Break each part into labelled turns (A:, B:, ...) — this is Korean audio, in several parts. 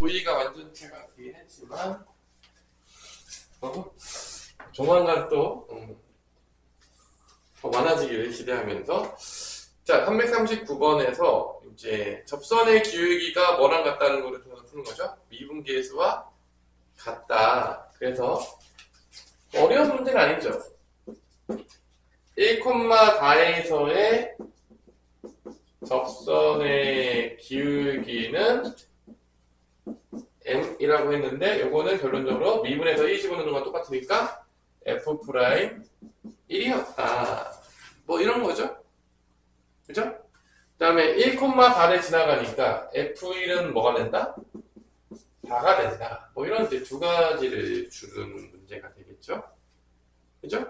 A: V가 완전체가 되긴 했지만 조만간 또 더 많아지기를 기대하면서 자 339번에서 이제 접선의 기울기가 뭐랑 같다는 거를 통해서 푸는 거죠. 미분계수와 같다. 그래서 어려운 문제는 아니죠. 1,4에서의 접선의 기울기는 m이라고 했는데 요거는 결론적으로 미분에서 1 집어넣는 거랑 똑같으니까 f'1이었다. 뭐 이런 거죠. 그죠? 그 다음에 1,4를 지나가니까 f1은 뭐가 된다? 4가 된다. 뭐 이런 이제 두 가지를 주는 문제가 되겠죠. 그죠?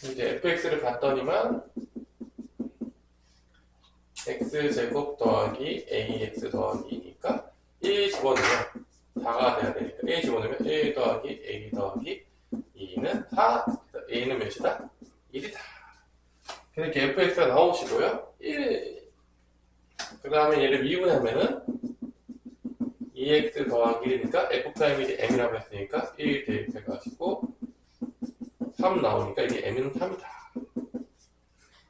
A: 이제 fx를 봤더니만 x제곱 더하기 ax 더하기니까 1 집어넣으면 4가 돼야 되니까 1 집어넣으면 1 더하기 a 더하기 2는 4, a는 몇이다? 1이다. 그래서 이렇게 fx가 나오시고요. 1, 그 다음에 얘를 미분하면은 2x 더하기 1이니까 f'이 m이라고 했으니까 1 대입해가지고 3 나오니까 이게 m은 3이다.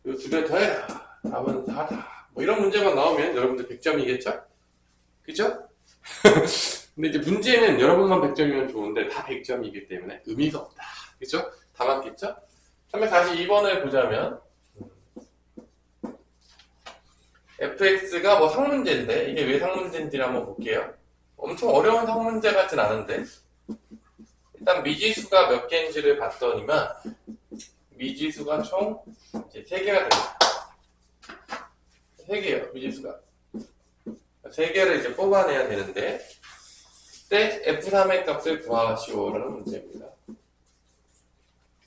A: 이 두 개 더해라. 답은 4다. 뭐 이런 문제만 나오면 여러분들 100점이겠죠? 그죠? 근데 이제 문제는 여러분만 100점이면 좋은데 다 100점이기 때문에 의미가 없다. 그죠? 다 맞겠죠? 342번을 보자면 fx가 뭐 상문제인데 이게 왜 상문제인지 한번 볼게요. 엄청 어려운 상문제 같진 않은데 일단 미지수가 몇 개인지를 봤더니만 미지수가 총 이제 3개가 됩니다. 3개예요, 미지수가. 3개를 이제 뽑아내야 되는데 그때 F3의 값을 구하시오라는 문제입니다.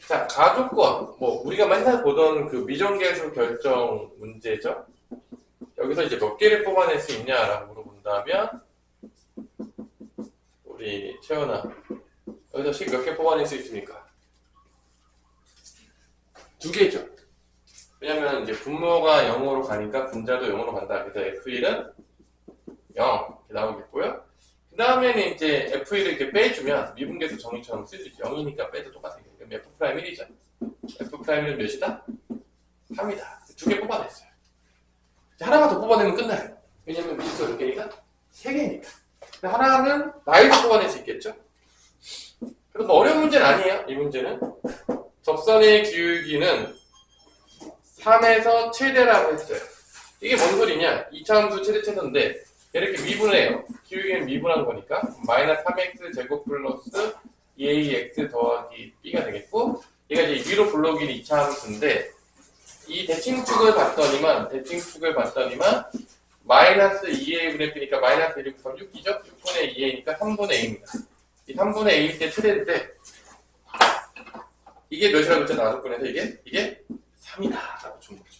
A: 자, 가조건, 뭐 우리가 맨날 보던 그 미정계수 결정 문제죠. 여기서 이제 몇 개를 뽑아낼 수 있냐라고 물어본다면 우리 채연아 여기서 식 몇 개 뽑아낼 수 있습니까? 2개죠. 왜냐면 이제 분모가 0으로 가니까 분자도 0으로 간다. 그래서 F1은 0 이렇게 나오겠고요. 그 다음에는 이제 F1을 이렇게 빼주면 미분계수 정의처럼 쓸 수 있죠. 0이니까 빼도 똑같아요. 그럼 F'1이죠. F'1은 몇이다? 3이다. 2개 뽑아냈어요. 하나만 더 뽑아내면 끝나요. 왜냐면 미지수가 몇 개니까? 3개니까. 하나는 나이도 뽑아낼 수 있겠죠? 그래서 뭐 어려운 문제는 아니에요. 이 문제는. 접선의 기울기는 3에서 최대라고 했어요. 이게 뭔 소리냐? 2차함수 최대 최소인데 이렇게 미분해요. 기울기는 미분한 거니까 마이너스 3x 제곱 플러스 2ax 더하기 b가 되겠고 얘가 이제 위로 불러오긴 2차함수인데 이 대칭축을 봤더니만 마이너스 2a분의 b니까 마이너스 1 곱하면 6이죠? 6분의 2a니까 3분의 a입니다. 이 3분의 a일 때 최대인데 이게 몇이라고 했죠? 나눠분해서 이게 3이다 라고 준 거죠.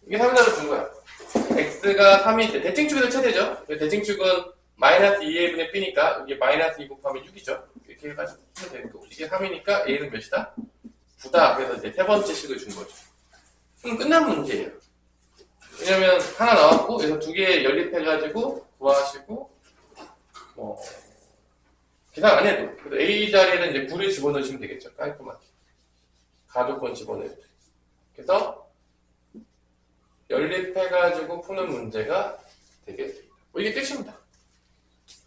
A: 이게 3이라고 준 거야. x가 3이 때 대칭축에서 최대죠. 대칭축은 마이너스 2a분의 b니까 이게 마이너스 2 곱하면 6이죠. 이렇게 해가지고 하면 되는 거고 이게 3이니까 a는 몇이다? 9다. 그래서 이제 세 번째 식을 준 거죠. 그럼 끝난 문제예요. 왜냐면 하나 나왔고 그래서 2개 연립해가지고 구하시고 뭐 계산 안 해도 그래서 a 자리에는 이제 9를 집어넣으시면 되겠죠. 깔끔하게 가조건 집어넣어요. 그래서 연립해가지고 푸는 문제가 되겠습니다. 이게 끝입니다.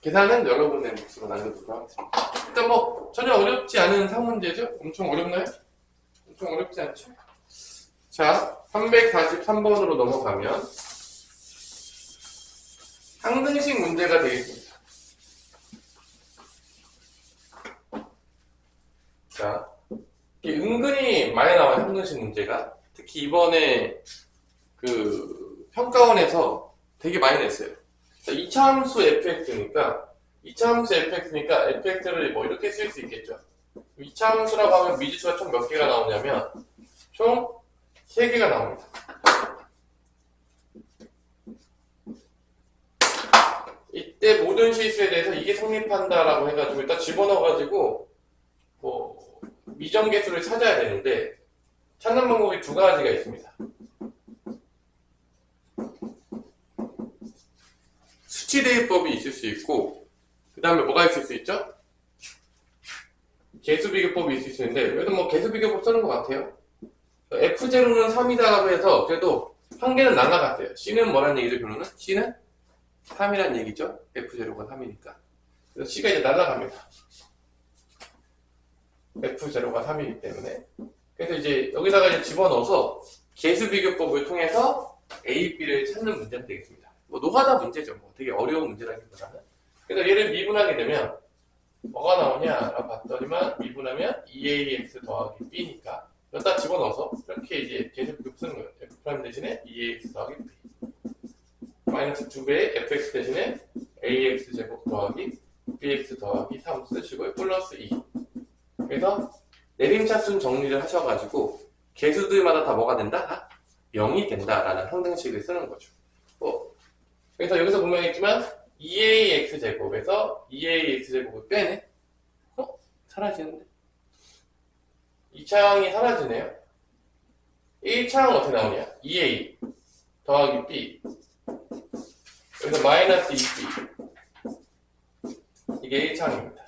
A: 계산은 여러분의 몫으로 남겨두도록 하겠습니다. 일단 뭐 전혀 어렵지 않은 상문제죠? 엄청 어렵나요? 엄청 어렵지 않죠? 자, 343번으로 넘어가면 항등식 문제가 되겠습니다. 자, 이게 은근히 많이 나와요, 항등식 문제가. 특히 이번에 그 평가원에서 되게 많이 냈어요. 2차함수 fx니까 fx를 뭐 이렇게 쓸 수 있겠죠. 2차함수라고 하면 미지수가 총 몇 개가 나오냐면 총 3개가 나옵니다. 이때 모든 실수에 대해서 이게 성립한다라고 해가지고 일단 집어넣어가지고 뭐 미정계수를 찾아야 되는데 찾는 방법이 2가지가 있습니다. 수치대입법이 있을 수 있고, 그 다음에 뭐가 있을 수 있죠? 개수비교법이 있을 수 있는데, 그래도 뭐 개수비교법 쓰는 것 같아요. F0는 3이다라고 해서 그래도 한 개는 날라갔어요. C는 뭐라는 얘기죠, 결론은? C는 3이라는 얘기죠. F0가 3이니까. 그래서 C가 이제 날라갑니다. F0가 3이기 때문에. 그래서 이제 여기다가 이제 집어넣어서 개수비교법을 통해서 A, B를 찾는 문제가 되겠습니다. 뭐 노가다 문제죠. 뭐 되게 어려운 문제라기보다는. 그래서 얘를 미분하게 되면 뭐가 나오냐라고 봤더니만 미분하면 2ax 더하기 b니까 여기다 집어넣어서 이렇게 이제 개수비교법 쓰는 거예요. f' 대신에 2ax 더하기 b 마이너스 2배의 fx 대신에 ax 제곱 더하기 bx 더하기 3 쓰시고 플러스 2. 그래서 내림차순 정리를 하셔가지고 개수들마다 다 뭐가 된다? 다 0이 된다라는 항등식을 쓰는 거죠. 그래서 여기서 분명했지만 2ax 제곱에서 2ax 제곱을 빼네? 사라지는데? 2차항이 사라지네요. 1차항은 어떻게 나오냐? 2a 더하기 b 여기서 마이너스 2b 이게 1차항입니다.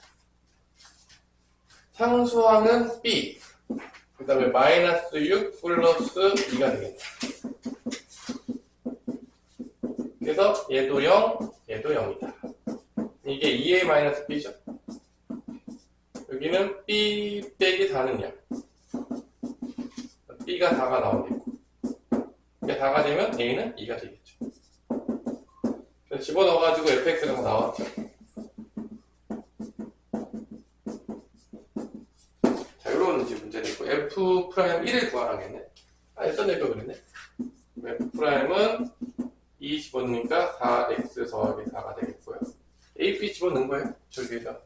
A: 상수항은 b 그 다음에 마이너스 6 플러스 2가 되겠네. 그래서 얘도 0, 얘도 0이다. 이게 2a 마이너스 b죠. 여기는 b 빼기 4는 0. b가 4가 나오겠고 이게 4가 되면 a는 2가 되겠죠. 그래서 집어넣어가지고 fx가 나왔죠. 자, 요런 이제 문제가 있고 f'1을 구하라겠네. 했었네 또 그랬네. f'은 2 집어넣으니까 4x 더하기 4가 되겠고요. a, b 집어넣은 거예요. 저기에다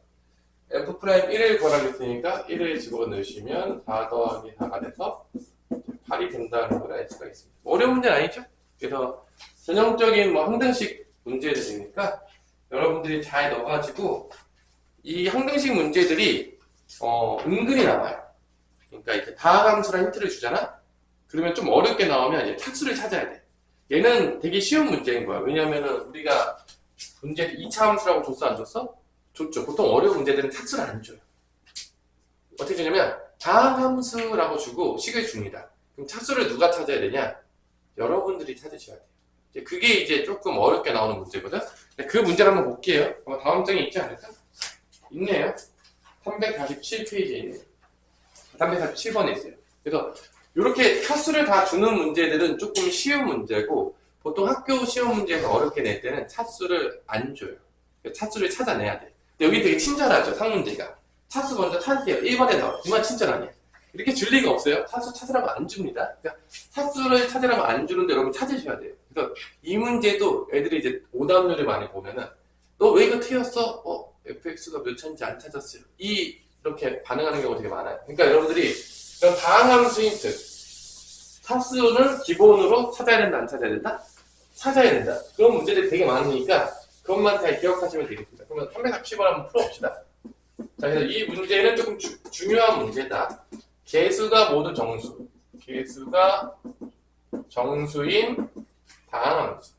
A: f'1을 구하라고 했으니까 1을 집어넣으시면 4 더하기 4가 돼서 8이 된다는 걸 알 수가 있습니다. 어려운 문제는 아니죠? 그래서 전형적인 뭐 항등식 문제들이니까 여러분들이 잘 넣어가지고 이 항등식 문제들이 은근히 나와요. 그러니까 이렇게 다함수란 힌트를 주잖아? 그러면 좀 어렵게 나오면 이제 차수를 찾아야 돼. 얘는 되게 쉬운 문제인 거야. 왜냐면은 우리가 문제 2차 함수라고 줬어 안 줬어? 줬죠. 보통 어려운 문제들은 차수를 안 줘요. 어떻게 주냐면 다함수라고 주고 식을 줍니다. 그럼 차수를 누가 찾아야 되냐? 여러분들이 찾으셔야 돼요. 그게 이제 조금 어렵게 나오는 문제거든. 그 문제를 한번 볼게요. 아마 다음 장에 있지 않을까? 있네요. 347페이지에 있네요. 347번에 있어요. 그래서 이렇게 차수를 다 주는 문제들은 조금 쉬운 문제고 보통 학교 시험 문제에서 어렵게 낼 때는 차수를 안 줘요. 차수를 찾아내야 돼. 근데 여기 되게 친절하죠. 상문제가. 차수 먼저 찾으세요. 1번에 나와. 그만 친절하냐. 이렇게 줄 리가 없어요. 차수 찾으라고 안 줍니다. 그러니까 차수를 찾으라고 안 주는데 여러분 찾으셔야 돼요. 그래서 이 문제도 애들이 이제 오답률을 많이 보면은 너 왜 이거 틀렸어? fx가 몇 차인지 안 찾았어요. 이렇게 반응하는 경우가 되게 많아요. 그러니까 여러분들이 그럼 다항함수 힌트 차수는 기본으로 찾아야 된다 안 찾아야 된다? 찾아야 된다. 그런 문제들이 되게 많으니까 그것만 잘 기억하시면 되겠습니다. 그러면 340번 한번 풀어봅시다. 자, 그래서 이 문제는 조금 중요한 문제다. 개수가 모두 정수. 개수가 정수인 다항함수.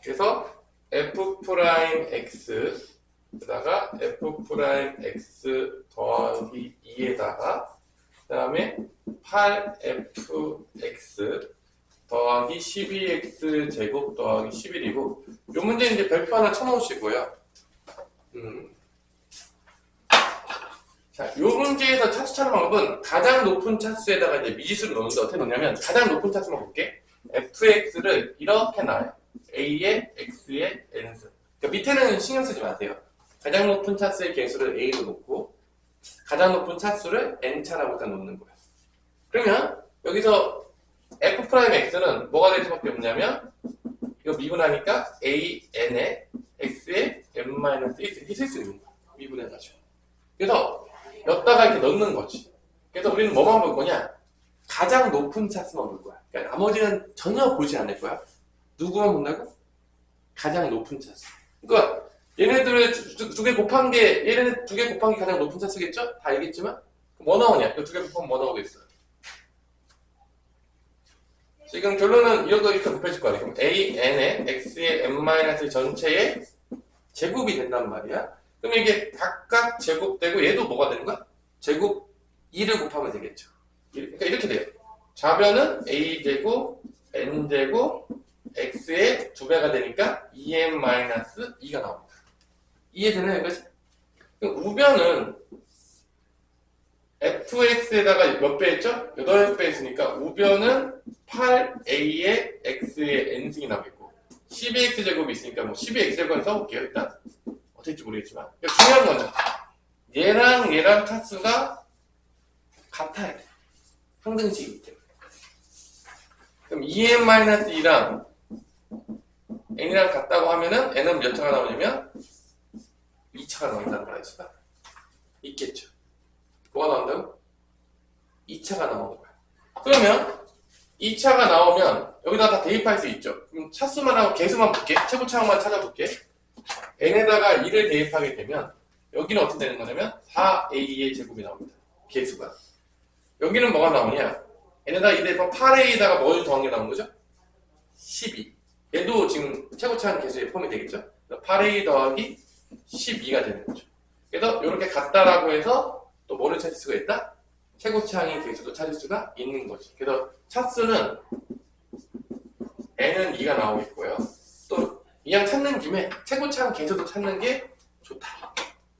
A: 그래서 f'x 에다가 f'x 더하기 2에다가 그 다음에 8fx 더하기 12x 제곱 더하기 11이고 이 문제는 이제 별표 하나 쳐놓으시고요. 자, 이 문제에서 차수 찾는 방법은 가장 높은 차수에다가 이제 미지수를 넣는데 어떻게 넣냐면 가장 높은 차수만 볼게. fx를 이렇게 놔요. a에 x에 n수. 그러니까 밑에는 신경 쓰지 마세요. 가장 높은 차수의 개수를 a로 놓고 가장 높은 차수를 n차라고 일단 놓는 거예요. 그러면 여기서 f'x는 뭐가 될 수밖에 없냐면 이거 미분하니까 a n에 x에 n-1 있을 수 있는 거야. 미분해가지고. 그래서 여기다가 이렇게 넣는 거지. 그래서 우리는 뭐만 볼 거냐? 가장 높은 차수만 볼 거야. 그러니까 나머지는 전혀 보지 않을 거야. 누구만 본다고? 가장 높은 차수. 그러니까 얘네들을 두 개 곱한 게 얘네들 두 개 곱한 게 가장 높은 차수겠죠? 다 알겠지만 뭐 나오냐? 이 두 개 곱하면 뭐 나오겠어? 지금 결론은 이렇게 곱해질 거 아니야. 그럼 AN의 X의 N- 전체의 제곱이 된단 말이야. 그럼 이게 각각 제곱되고 얘도 뭐가 되는 거야? 제곱 2를 곱하면 되겠죠. 그러니까 이렇게 돼요. 좌변은 A제곱, N제곱, X의 2배가 되니까 2N-2가 나옵니다. 이해되나요? 여기까지? 그럼 우변은 fx에다가 몇 배 했죠? 8배 했으니까 우변은 8a의 x의 n승이 나오겠고 12x제곱이 있으니까 뭐 12x제곱을 써볼게요. 일단 어떻게 될지 모르겠지만 중요한 건 얘랑 차수가 같아야 돼. 항등식이기 때문에. 그럼 2n-2랑 n이랑 같다고 하면은 n은 몇 차가 나오냐면 2차가 나온다는 걸 알 수가 있겠죠. 뭐가 나온다고? 2차가 나오는 거야. 그러면 2차가 나오면 여기다 다 대입할 수 있죠. 그럼 차수만 하고 개수만 볼게. 최고차항만 찾아볼게. n에다가 2를 대입하게 되면 여기는 어떻게 되는 거냐면 4a의 제곱이 나옵니다. 개수가. 여기는 뭐가 나오냐? n에다가 2 대입하면 8a에다가 뭘 더한 게 나오는 거죠? 12. 얘도 지금 최고차항 개수에 포함이 되겠죠? 8a 더하기 12가 되는 거죠. 그래서 이렇게 같다라고 해서 또 뭐를 찾을 수가 있다? 최고차항의 개수도 찾을 수가 있는 거지. 그래서 차수는 n은 2가 나오겠고요. 또 이왕 찾는 김에 최고차항 개수도 찾는 게 좋다.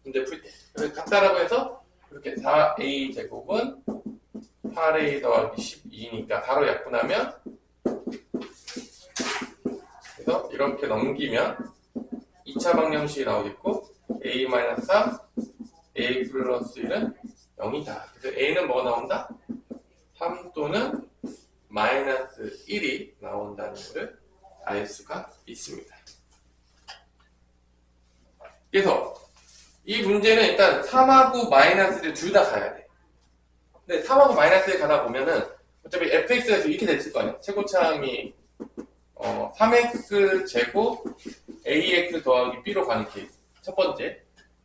A: 문제 풀 때. 그래서 같다라고 해서 이렇게 4a 제곱은 8a 더하기 12니까 바로 약분하면 그래서 이렇게 넘기면 2차 방정식이 나오겠고 a-3 a 플러스 1은 0이다. 그래서 a는 뭐가 나온다? 3 또는 마이너스 1이 나온다는 것을 알 수가 있습니다. 그래서 이 문제는 일단 3하고 마이너스 1 둘 다 가야 돼. 근데 3하고 마이너스 1 가다 보면은 어차피 fx에서 이렇게 됐을 거 아니야. 최고차항이 3x 제곱 ax 더하기 b로 가는 케이스. 첫 번째.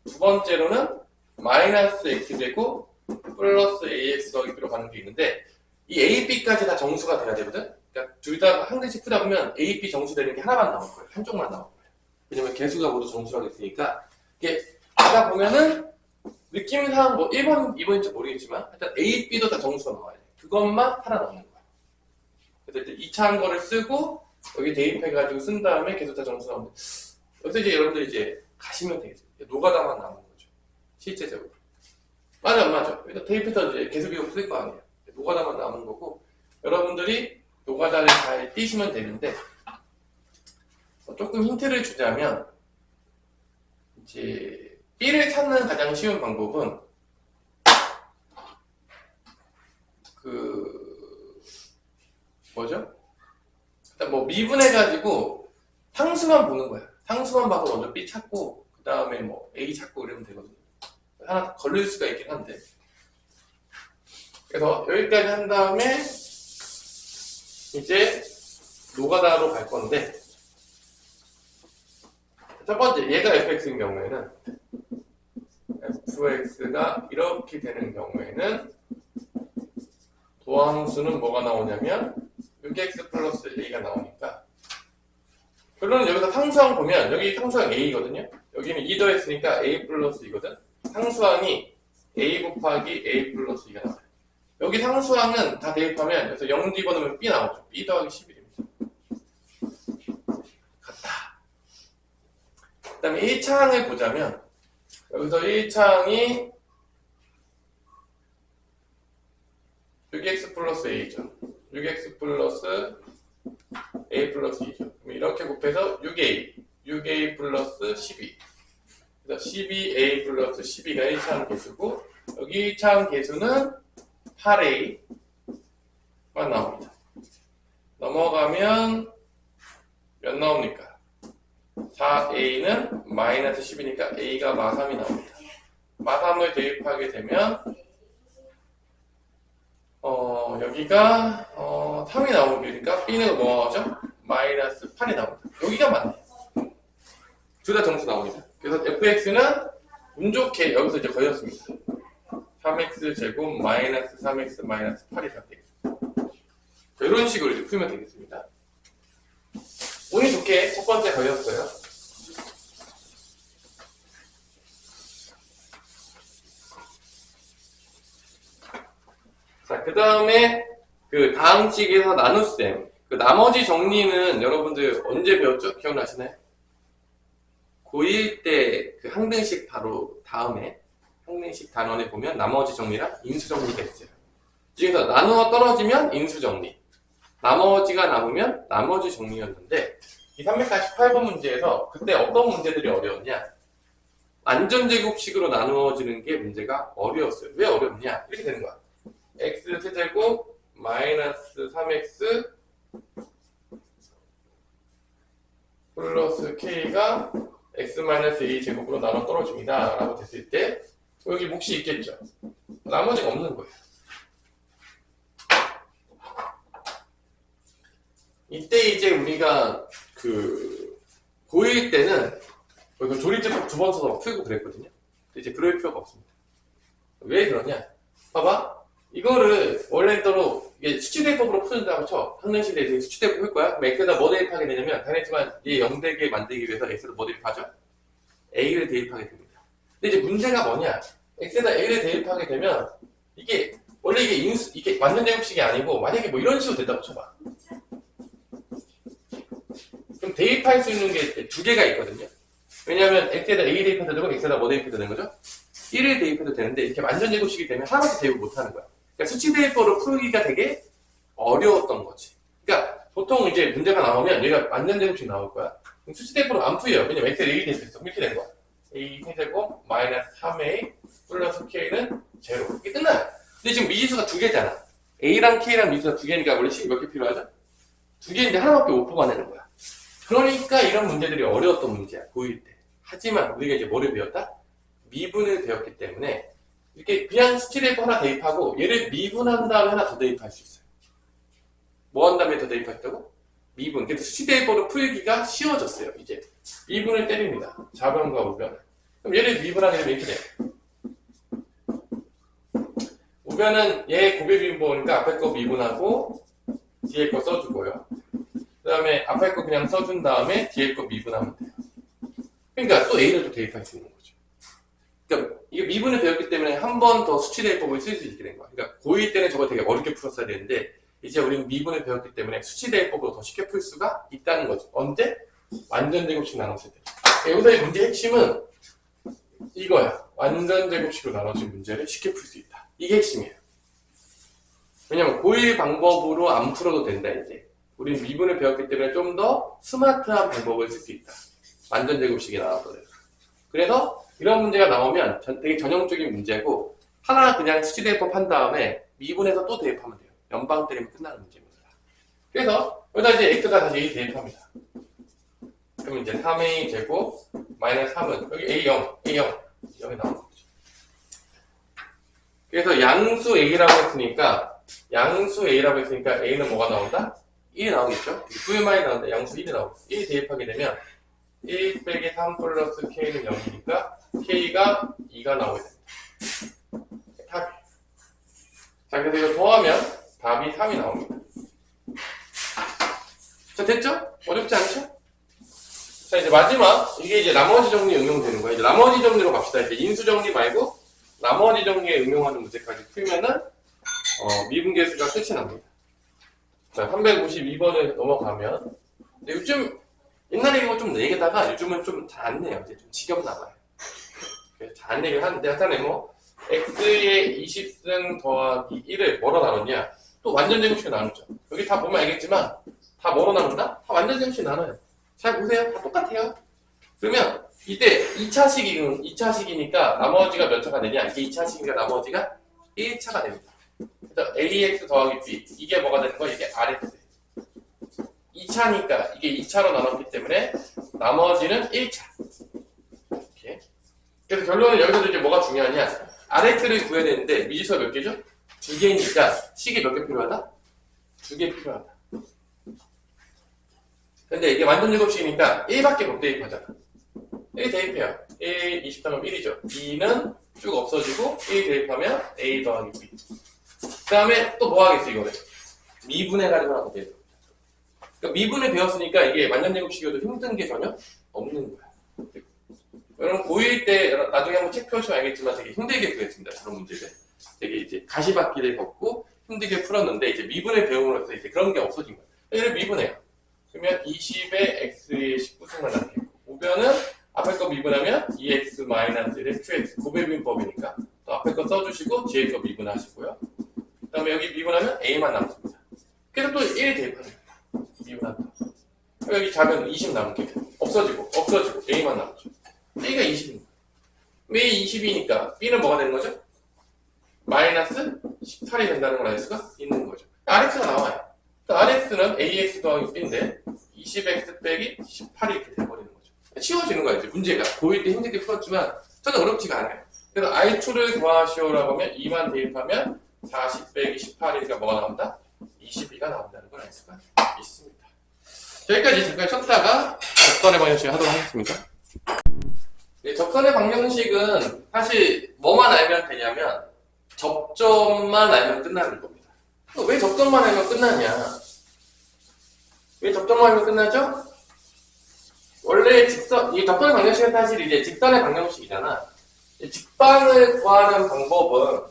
A: 두 번째로는 마이너스 x제곱 플러스 ax 더하기 b로 가는 게 있는데 이 a, b까지 다 정수가 돼야 되거든? 그러니까 둘 다 항등식 푸다 보면 a, b 정수 되는 게 하나만 나올 거예요. 한쪽만 나올 거예요. 왜냐면 개수가 모두 정수라고 했으니까 이게 하다 보면은 느낌상 뭐 1번, 2번인지 모르겠지만 일단 a, b도 다 정수가 나와야 돼. 그것만 살아남는 거야. 그래서 이제 2차한 거를 쓰고 여기 대입해가지고 쓴 다음에 개수 다 정수 나오는데 여기서 이제 여러분들 이제 가시면 되겠죠. 노가다만 남은 거죠. 실제적으로. 맞아, 안 맞아. 일단 대입해서 이제 개수 비용 쓸 거 아니에요. 노가다만 남은 거고, 여러분들이 노가다를 잘 띄시면 되는데, 조금 힌트를 주자면, 이제, B를 찾는 가장 쉬운 방법은, 뭐죠? 일단 뭐 미분해가지고, 상수만 보는 거야. 상수만 봐서 먼저 B 찾고, 그 다음에 뭐 A 찾고 이러면 되거든요. 하나 걸릴 수가 있긴 한데. 그래서 여기까지 한 다음에 이제 노가다로 갈 건데 첫 번째 얘가 fx인 경우에는 fx가 이렇게 되는 경우에는 도함수는 뭐가 나오냐면 6x 플러스 a가 나오니까 결론은 여기서 상수항 보면 여기 상수항 a거든요. 여기는 2 더했으니까 a 플러스 2거든. 상수항이 a 곱하기 a 플러스 2가 나와요. 여기 상수항은 다 대입하면 여기서 0 집어넣으면 b 나오죠. b 더하기 11입니다. 같다. 그 다음에 1차항을 보자면 여기서 1차항이 6x 플러스 a죠. 6x 플러스 a 플러스 2죠. 그럼 이렇게 곱해서 6a 플러스 12. 그래서 12a 플러스 12가 1차항 개수고 여기 1차항 개수는 8a만 나옵니다. 넘어가면 몇 나옵니까? 4a는 마이너스 10이니까 a가 마3이 나옵니다. 마3을 대입하게 되면 여기가 3이 나오니까 b는 뭐 나오죠? 마이너스 8이 나옵니다. 여기가 맞네. 둘 다 정수 나옵니다. 그래서 fx는 운 좋게 여기서 이제 걸렸습니다. 3x 제곱 마이너스 3x 마이너스 8이 되겠습니다. 자, 이런 식으로 이제 풀면 되겠습니다. 운이 좋게 첫 번째 걸렸어요. 자, 그 다음에 그 다음 식에서 나눗셈. 그 나머지 정리는 여러분들 언제 배웠죠? 기억나시나요? 고1 때 그 항등식 바로 다음에 항등식 단원에 보면 나머지 정리랑 인수 정리가 있어요. 그래서 나누어 떨어지면 인수 정리, 나머지가 남으면 나머지 정리였는데 이 348번 문제에서 그때 어떤 문제들이 어려웠냐? 완전제곱식으로 나누어지는 게 문제가 어려웠어요. 왜 어렵냐? 이렇게 되는 거야. x 세제곱 마이너스 3x 플러스 k가 x-a 제곱으로 나눠 떨어집니다 라고 됐을 때 여기 몫이 있겠죠. 나머지가 없는 거예요. 이때 이제 우리가 그 고1 때는 조리제법 2번 써서 풀고 그랬거든요. 이제 그럴 필요가 없습니다. 왜 그러냐? 봐봐. 이거를 원래대로 이게 수치대법으로 푸는다고 쳐. 항등식에 대해서 수치대법 풀 거야. 그럼 x에다 뭐 대입하게 되냐면 당연히지만 얘 0되게 만들기 위해서 x에다 뭐 대입하죠? a를 대입하게 됩니다. 근데 이제 문제가 뭐냐? x에다 a를 대입하게 되면 이게 원래 이게 완전 제곱식이 아니고 만약에 뭐 이런 식으로 된다고 쳐봐. 그럼 대입할 수 있는 게 두 개가 있거든요. 왜냐하면 x에다 a 대입해도 되고 x에다 뭐 대입해도 되는 거죠? 1을 대입해도 되는데 이렇게 완전 제곱식이 되면 하나밖에 대입을 못하는 거야. 그러니까 수치 대입법으로 풀기가 되게 어려웠던 거지. 그러니까 보통 이제 문제가 나오면 얘가 완전 제곱식 나올 거야. 그럼 수치 대입법으로 안 풀려요. 왜냐면 x에 a 대입했어. 이렇게 된 거야. a 세제곱 마이너스 3a 플러스 k는 제로. 이게 끝나요. 근데 지금 미지수가 두 개잖아. a랑 k랑 미지수가 두 개니까 원래 식이 몇 개 필요하죠? 두 개인데 하나밖에 못 뽑아내는 거야. 그러니까 이런 문제들이 어려웠던 문제야. 고1 때. 하지만 우리가 이제 뭐를 배웠다? 미분을 배웠기 때문에 이렇게 그냥 수치 대입 하나 대입하고 얘를 미분한 다음에 하나 더 대입할 수 있어요. 뭐 한 다음에 더 대입했다고? 미분. 그래서 수치 대입으로 풀기가 쉬워졌어요. 이제 미분을 때립니다. 좌변과 우변. 그럼 얘를 미분하게 되면 이렇게 돼요. 우변은 얘 곱의 미분보니까 앞에 거 미분하고 뒤에 거 써주고요. 그 다음에 앞에 거 그냥 써준 다음에 뒤에 거 미분하면 돼요. 그러니까 또 A를 또 대입할 수 있는 거죠. 그러니까 이게 미분을 배웠기 때문에 한 번 더 수치 대입법을 쓸 수 있게 된 거야. 그러니까 고1 때는 저거 되게 어렵게 풀었어야 되는데 이제 우리는 미분을 배웠기 때문에 수치 대입법으로 더 쉽게 풀 수가 있다는 거죠. 언제? 완전 제곱식 나눴을 때. 여기서의 문제의 핵심은 이거야. 완전 제곱식으로 나눠진 문제를 쉽게 풀 수 있다. 이게 핵심이에요. 왜냐면 고1 방법으로 안 풀어도 된다 이제. 우린 미분을 배웠기 때문에 좀 더 스마트한 방법을 쓸 수 있다. 완전 제곱식이 나왔거든요. 그래서 이런 문제가 나오면 되게 전형적인 문제고 하나 그냥 수치 대입법 한 다음에 미분해서 또 대입하면 돼요. 연방 때리면 끝나는 문제입니다. 그래서 여기다 이제 x가 다시 a 대입합니다. 그럼 이제 3a 제곱 마이너스 3은 여기 a0 0이 나오는 거죠. 그래서 양수 a라고 했으니까 a는 뭐가 나온다? 1이 나오겠죠? 9의 나오는데 양수 1이 나오고 1이 대입하게 되면 1 빼기 3 플러스 k는 0이니까 k가 2가 나오게 됩니다. 답이. 자, 그래서 이거 더하면 답이 3이 나옵니다. 자, 됐죠? 어렵지 않죠? 자, 이제 마지막 이게 이제 나머지 정리 응용되는 거예요. 이제 나머지 정리로 갑시다. 이제 인수 정리 말고 나머지 정리에 응용하는 문제까지 풀면은 미분계수가 끝이 납니다. 자, 352번을 넘어가면 근데 요즘 옛날에 이거 좀 내게다가 요즘은 좀 잘 안 내요. 이제 좀 지겹나 봐요. 잘 안 내긴 하는데 하여튼 뭐 x의 20승 더하기 1을 뭐로 나눴냐? 또 완전 제곱식으로 나눴죠. 여기 다 보면 알겠지만 다 뭐로 나눈다? 다 완전 제곱식 나눠요. 잘 보세요. 다 똑같아요. 그러면 이때 2차식이니까 나머지가 몇 차가 되냐? 이게 2차식이니까 나머지가 1차가 됩니다. 그래서 ax 더하기 b 이게 뭐가 되는 거야? 이게 rx 2차니까 이게 2차로 나눴기 때문에 나머지는 1차 이렇게. 그래서 결론은 여기서도 이제 뭐가 중요하냐 rx를 구해야 되는데 미지수가 몇 개죠? 2개니까 식이 몇 개 필요하다? 2개 필요하다. 근데 이게 완전 제곱식이니까 1밖에 못 대입하잖아. 1 대입해요. 1, 23하면 1이죠. 2는 쭉 없어지고 1 대입하면 a 더하기 b. 그 다음에 또 뭐 하겠어 이거를? 미분해가지고 하면 돼요. 그러니까 미분해 되었으니까 이게 만년제곱식이어도 힘든 게 전혀 없는 거야. 여러분 고1 때 나중에 한번 책 펴보시면 알겠지만 되게 힘들게 구했습니다. 저런 문제를. 되게 이제 가시밭길을 걷고 힘들게 풀었는데 이제 미분해 배움으로써 이제 그런 게 없어진 거예요. 얘를 미분해요. 그러면 20에 x의 19승을 남기고 우변은 앞에 거 미분하면 2x-1의 2x 고배분법이니까 또 앞에 거 써주시고 뒤에 거 미분하시고요. 그 다음에 여기 미분하면 a만 남습니다. 그래서 또 1 대입하세요. 미분한다. 여기 작은 20 남게 없어지고 a만 남죠. a가 20입니다. a 20이니까 b는 뭐가 되는 거죠? 마이너스 18이 된다는 걸 알 수가 있는 거죠. rx가 나와요. rx는 ax 더하기 b인데 20x 빼기 18이 이렇게 돼버리는 거죠. 치워지는 거예요. 이제 문제가 고1 때 힘들게 풀었지만 저는 어렵지가 않아요. 그래서 i2를 구하시오라고 하면 2만 대입하면 40 빼기 18이니까 뭐가 나온다? 22가 나온다는 걸 알 수가 있습니다. 여기까지 잠깐 쉬었다가 접선의 방정식 하도록 하겠습니다. 네, 접선의 방정식은 사실 뭐만 알면 되냐면 접점만 알면 끝나는 겁니다. 왜 접점만 알면 끝나냐? 왜 접점만 알면 끝나죠? 원래 이 접선의 방정식은 사실 이제 직선의 방정식이잖아. 직방을 구하는 방법은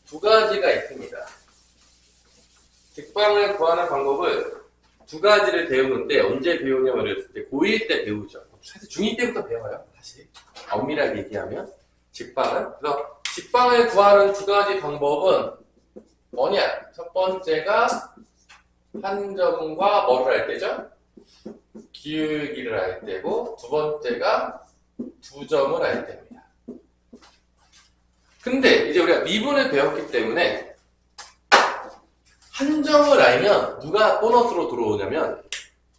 A: 두 가지가 있습니다. 직방을 구하는 방법을 두 가지를 배우는데 언제 배우냐면 어렸을 때 고1 때 배우죠. 사실 중2 때부터 배워요. 사실 엄밀하게 얘기하면 직방은. 그래서 직방을 구하는 두 가지 방법은 뭐냐? 첫 번째가 한 점과 뭐를 할 때죠? 기울기를 할 때고 두 번째가 두 점을 할 때입니다. 근데 이제 우리가 미분을 배웠기 때문에 한 점을 알면 누가 보너스로 들어오냐면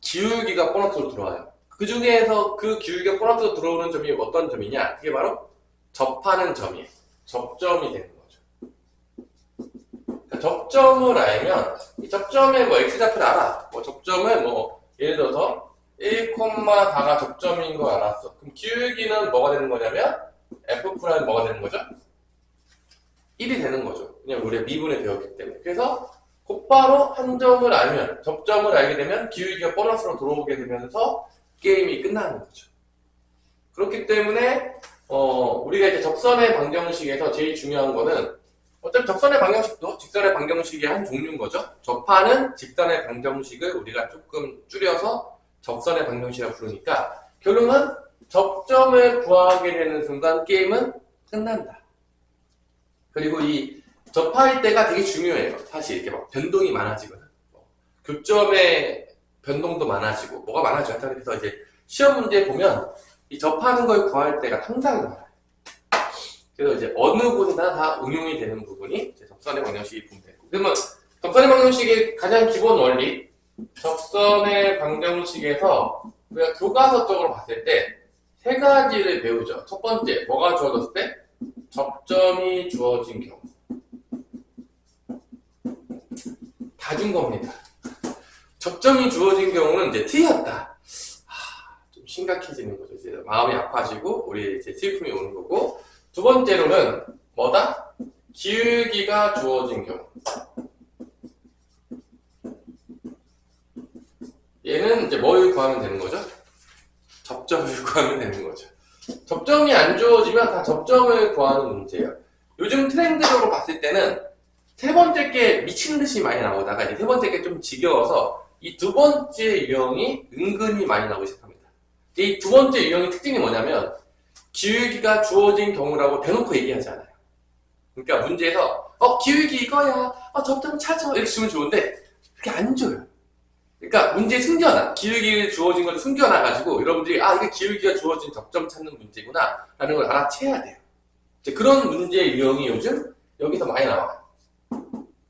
A: 기울기가 보너스로 들어와요. 그 중에서 그 기울기가 보너스로 들어오는 점이 어떤 점이냐? 그게 바로 접하는 점이에요. 접점이 되는 거죠. 그러니까 접점을 알면 이 접점의 뭐 x좌표를 알아. 뭐 접점은 뭐 예를 들어서 1,4가 접점인 거 알았어. 그럼 기울기는 뭐가 되는 거냐면 f 프라임 뭐가 되는 거죠? 1이 되는 거죠. 왜냐면 우리가 미분을 배웠기 때문에. 그래서 곧바로 한 점을 알면 접점을 알게 되면 기울기가 보너스로 들어오게 되면서 게임이 끝나는 거죠. 그렇기 때문에 우리가 이제 접선의 방정식에서 제일 중요한 거는 어차피 접선의 방정식도 직선의 방정식의 한 종류인 거죠. 접하는 직선의 방정식을 우리가 조금 줄여서 접선의 방정식이라고 부르니까 결론은 접점을 구하게 되는 순간 게임은 끝난다. 그리고 이 접할 때가 되게 중요해요. 사실 이렇게 막 변동이 많아지거나 교점의 변동도 많아지고 뭐가 많아져요. 그래서 이제 시험 문제 보면 이 접하는 걸 구할 때가 상당히 많아요. 그래서 이제 어느 곳에나 다 응용이 되는 부분이 이제 접선의 방정식이 보면 되고. 그러면 접선의 방정식의 가장 기본 원리, 접선의 방정식에서 우리가 교과서적으로 봤을 때 세 가지를 배우죠. 첫 번째, 뭐가 주어졌을 때? 접점이 주어진 경우. 다 준 겁니다. 접점이 주어진 경우는 이제 틀렸다. 좀 심각해지는 거죠. 이제 마음이 아파지고 우리 이제 슬픔이 오는 거고. 두 번째로는 뭐다? 기울기가 주어진 경우. 얘는 이제 뭘 구하면 되는 거죠? 접점을 구하면 되는 거죠. 접점이 안 주어지면 다 접점을 구하는 문제예요. 요즘 트렌드적으로 봤을 때는 세 번째 게 미친 듯이 많이 나오다가 이제 세 번째 게 좀 지겨워서 이 두 번째 유형이 은근히 많이 나오기 시작합니다. 이 두 번째 유형의 특징이 뭐냐면 기울기가 주어진 경우라고 대놓고 얘기하지 않아요. 그러니까 문제에서 기울기 이거야, 접점 찾아 이렇게 주면 좋은데 그렇게 안 줘요. 그러니까 문제에 숨겨놔. 기울기 주어진 걸 숨겨놔가지고 여러분들이 이게 기울기가 주어진 접점 찾는 문제구나 라는 걸 알아채야 돼요. 이제 그런 문제 유형이 요즘 여기서 많이 나와요.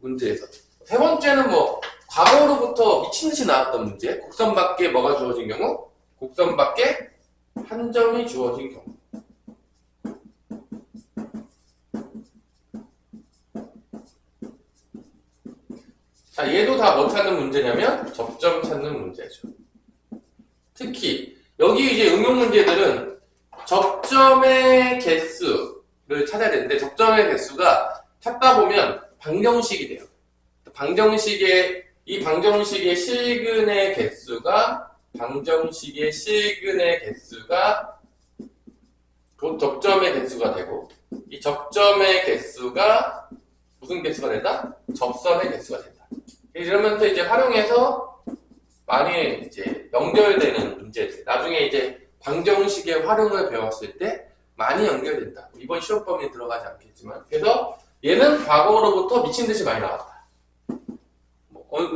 A: 문제에서. 세 번째는 뭐 과거로부터 미친듯이 나왔던 문제. 곡선 밖에 뭐가 주어진 경우? 곡선 밖에 한 점이 주어진 경우. 자, 얘도 다 뭐 찾는 문제냐면 접점 찾는 문제죠. 특히 여기 이제 응용 문제들은 접점의 개수를 찾아야 되는데 접점의 개수가 찾다 보면 방정식이 돼요. 방정식의 이 방정식의 실근의 개수가 곧 접점의 개수가 되고, 이 접점의 개수가 무슨 개수가 된다? 접선의 개수가 된다. 이러면서 이제 활용해서 많이 이제 연결되는 문제들. 나중에 이제 방정식의 활용을 배웠을 때 많이 연결된다. 이번 시험 범위에 들어가지 않겠지만. 그래서 얘는 과거로부터 미친 듯이 많이 나왔다.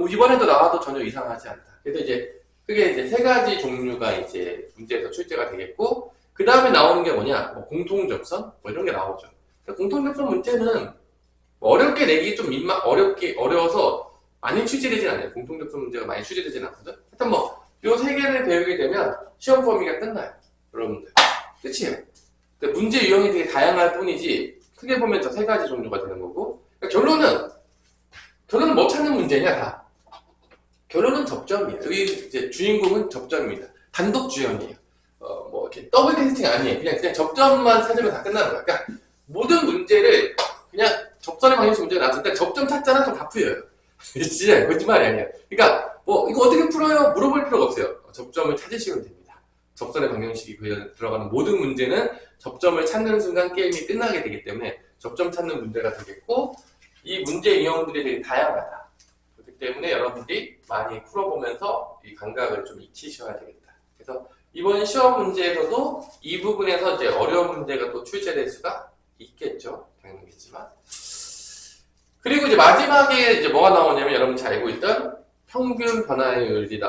A: 이번에도 나와도 전혀 이상하지 않다. 그래서 이제 그게 이제 세 가지 종류가 이제 문제에서 출제가 되겠고, 그 다음에 나오는 게 뭐냐? 공통접선? 이런 게 나오죠. 공통접선 문제는 어렵게 내기 좀 어려워서 많이 출제되진 않아요. 공통접선 문제가 많이 출제되진 않거든. 하여튼 요 세 개를 배우게 되면 시험 범위가 끝나요. 여러분들. 끝이에요. 문제 유형이 되게 다양할 뿐이지, 크게 보면 저 세 가지 종류가 되는 거고, 결론은 뭐 찾는 문제냐, 다. 결론은 접점이에요. 여기 이제 주인공은 접점입니다. 단독 주연이에요. 이렇게 더블 캐스팅 아니에요. 그냥 접점만 찾으면 다 끝나는 거야. 그러니까 모든 문제를 그냥 접선의 방정식 문제가 나왔을 때 접점 찾잖아, 그럼 다 풀려요. 진짜 거짓말이 아니야. 그러니까 이거 어떻게 풀어요? 물어볼 필요가 없어요. 접점을 찾으시면 됩니다. 접선의 방정식이 들어가는 모든 문제는 접점을 찾는 순간 게임이 끝나게 되기 때문에 접점 찾는 문제가 되겠고, 이 문제 유형들이 되게 다양하다. 그렇기 때문에 여러분들이 많이 풀어보면서 이 감각을 좀 익히셔야 되겠다. 그래서 이번 시험 문제에서도 이 부분에서 이제 어려운 문제가 또 출제될 수가 있겠죠. 당연하겠지만. 그리고 이제 마지막에 이제 뭐가 나오냐면, 여러분이 잘 알고 있던 평균 변화율이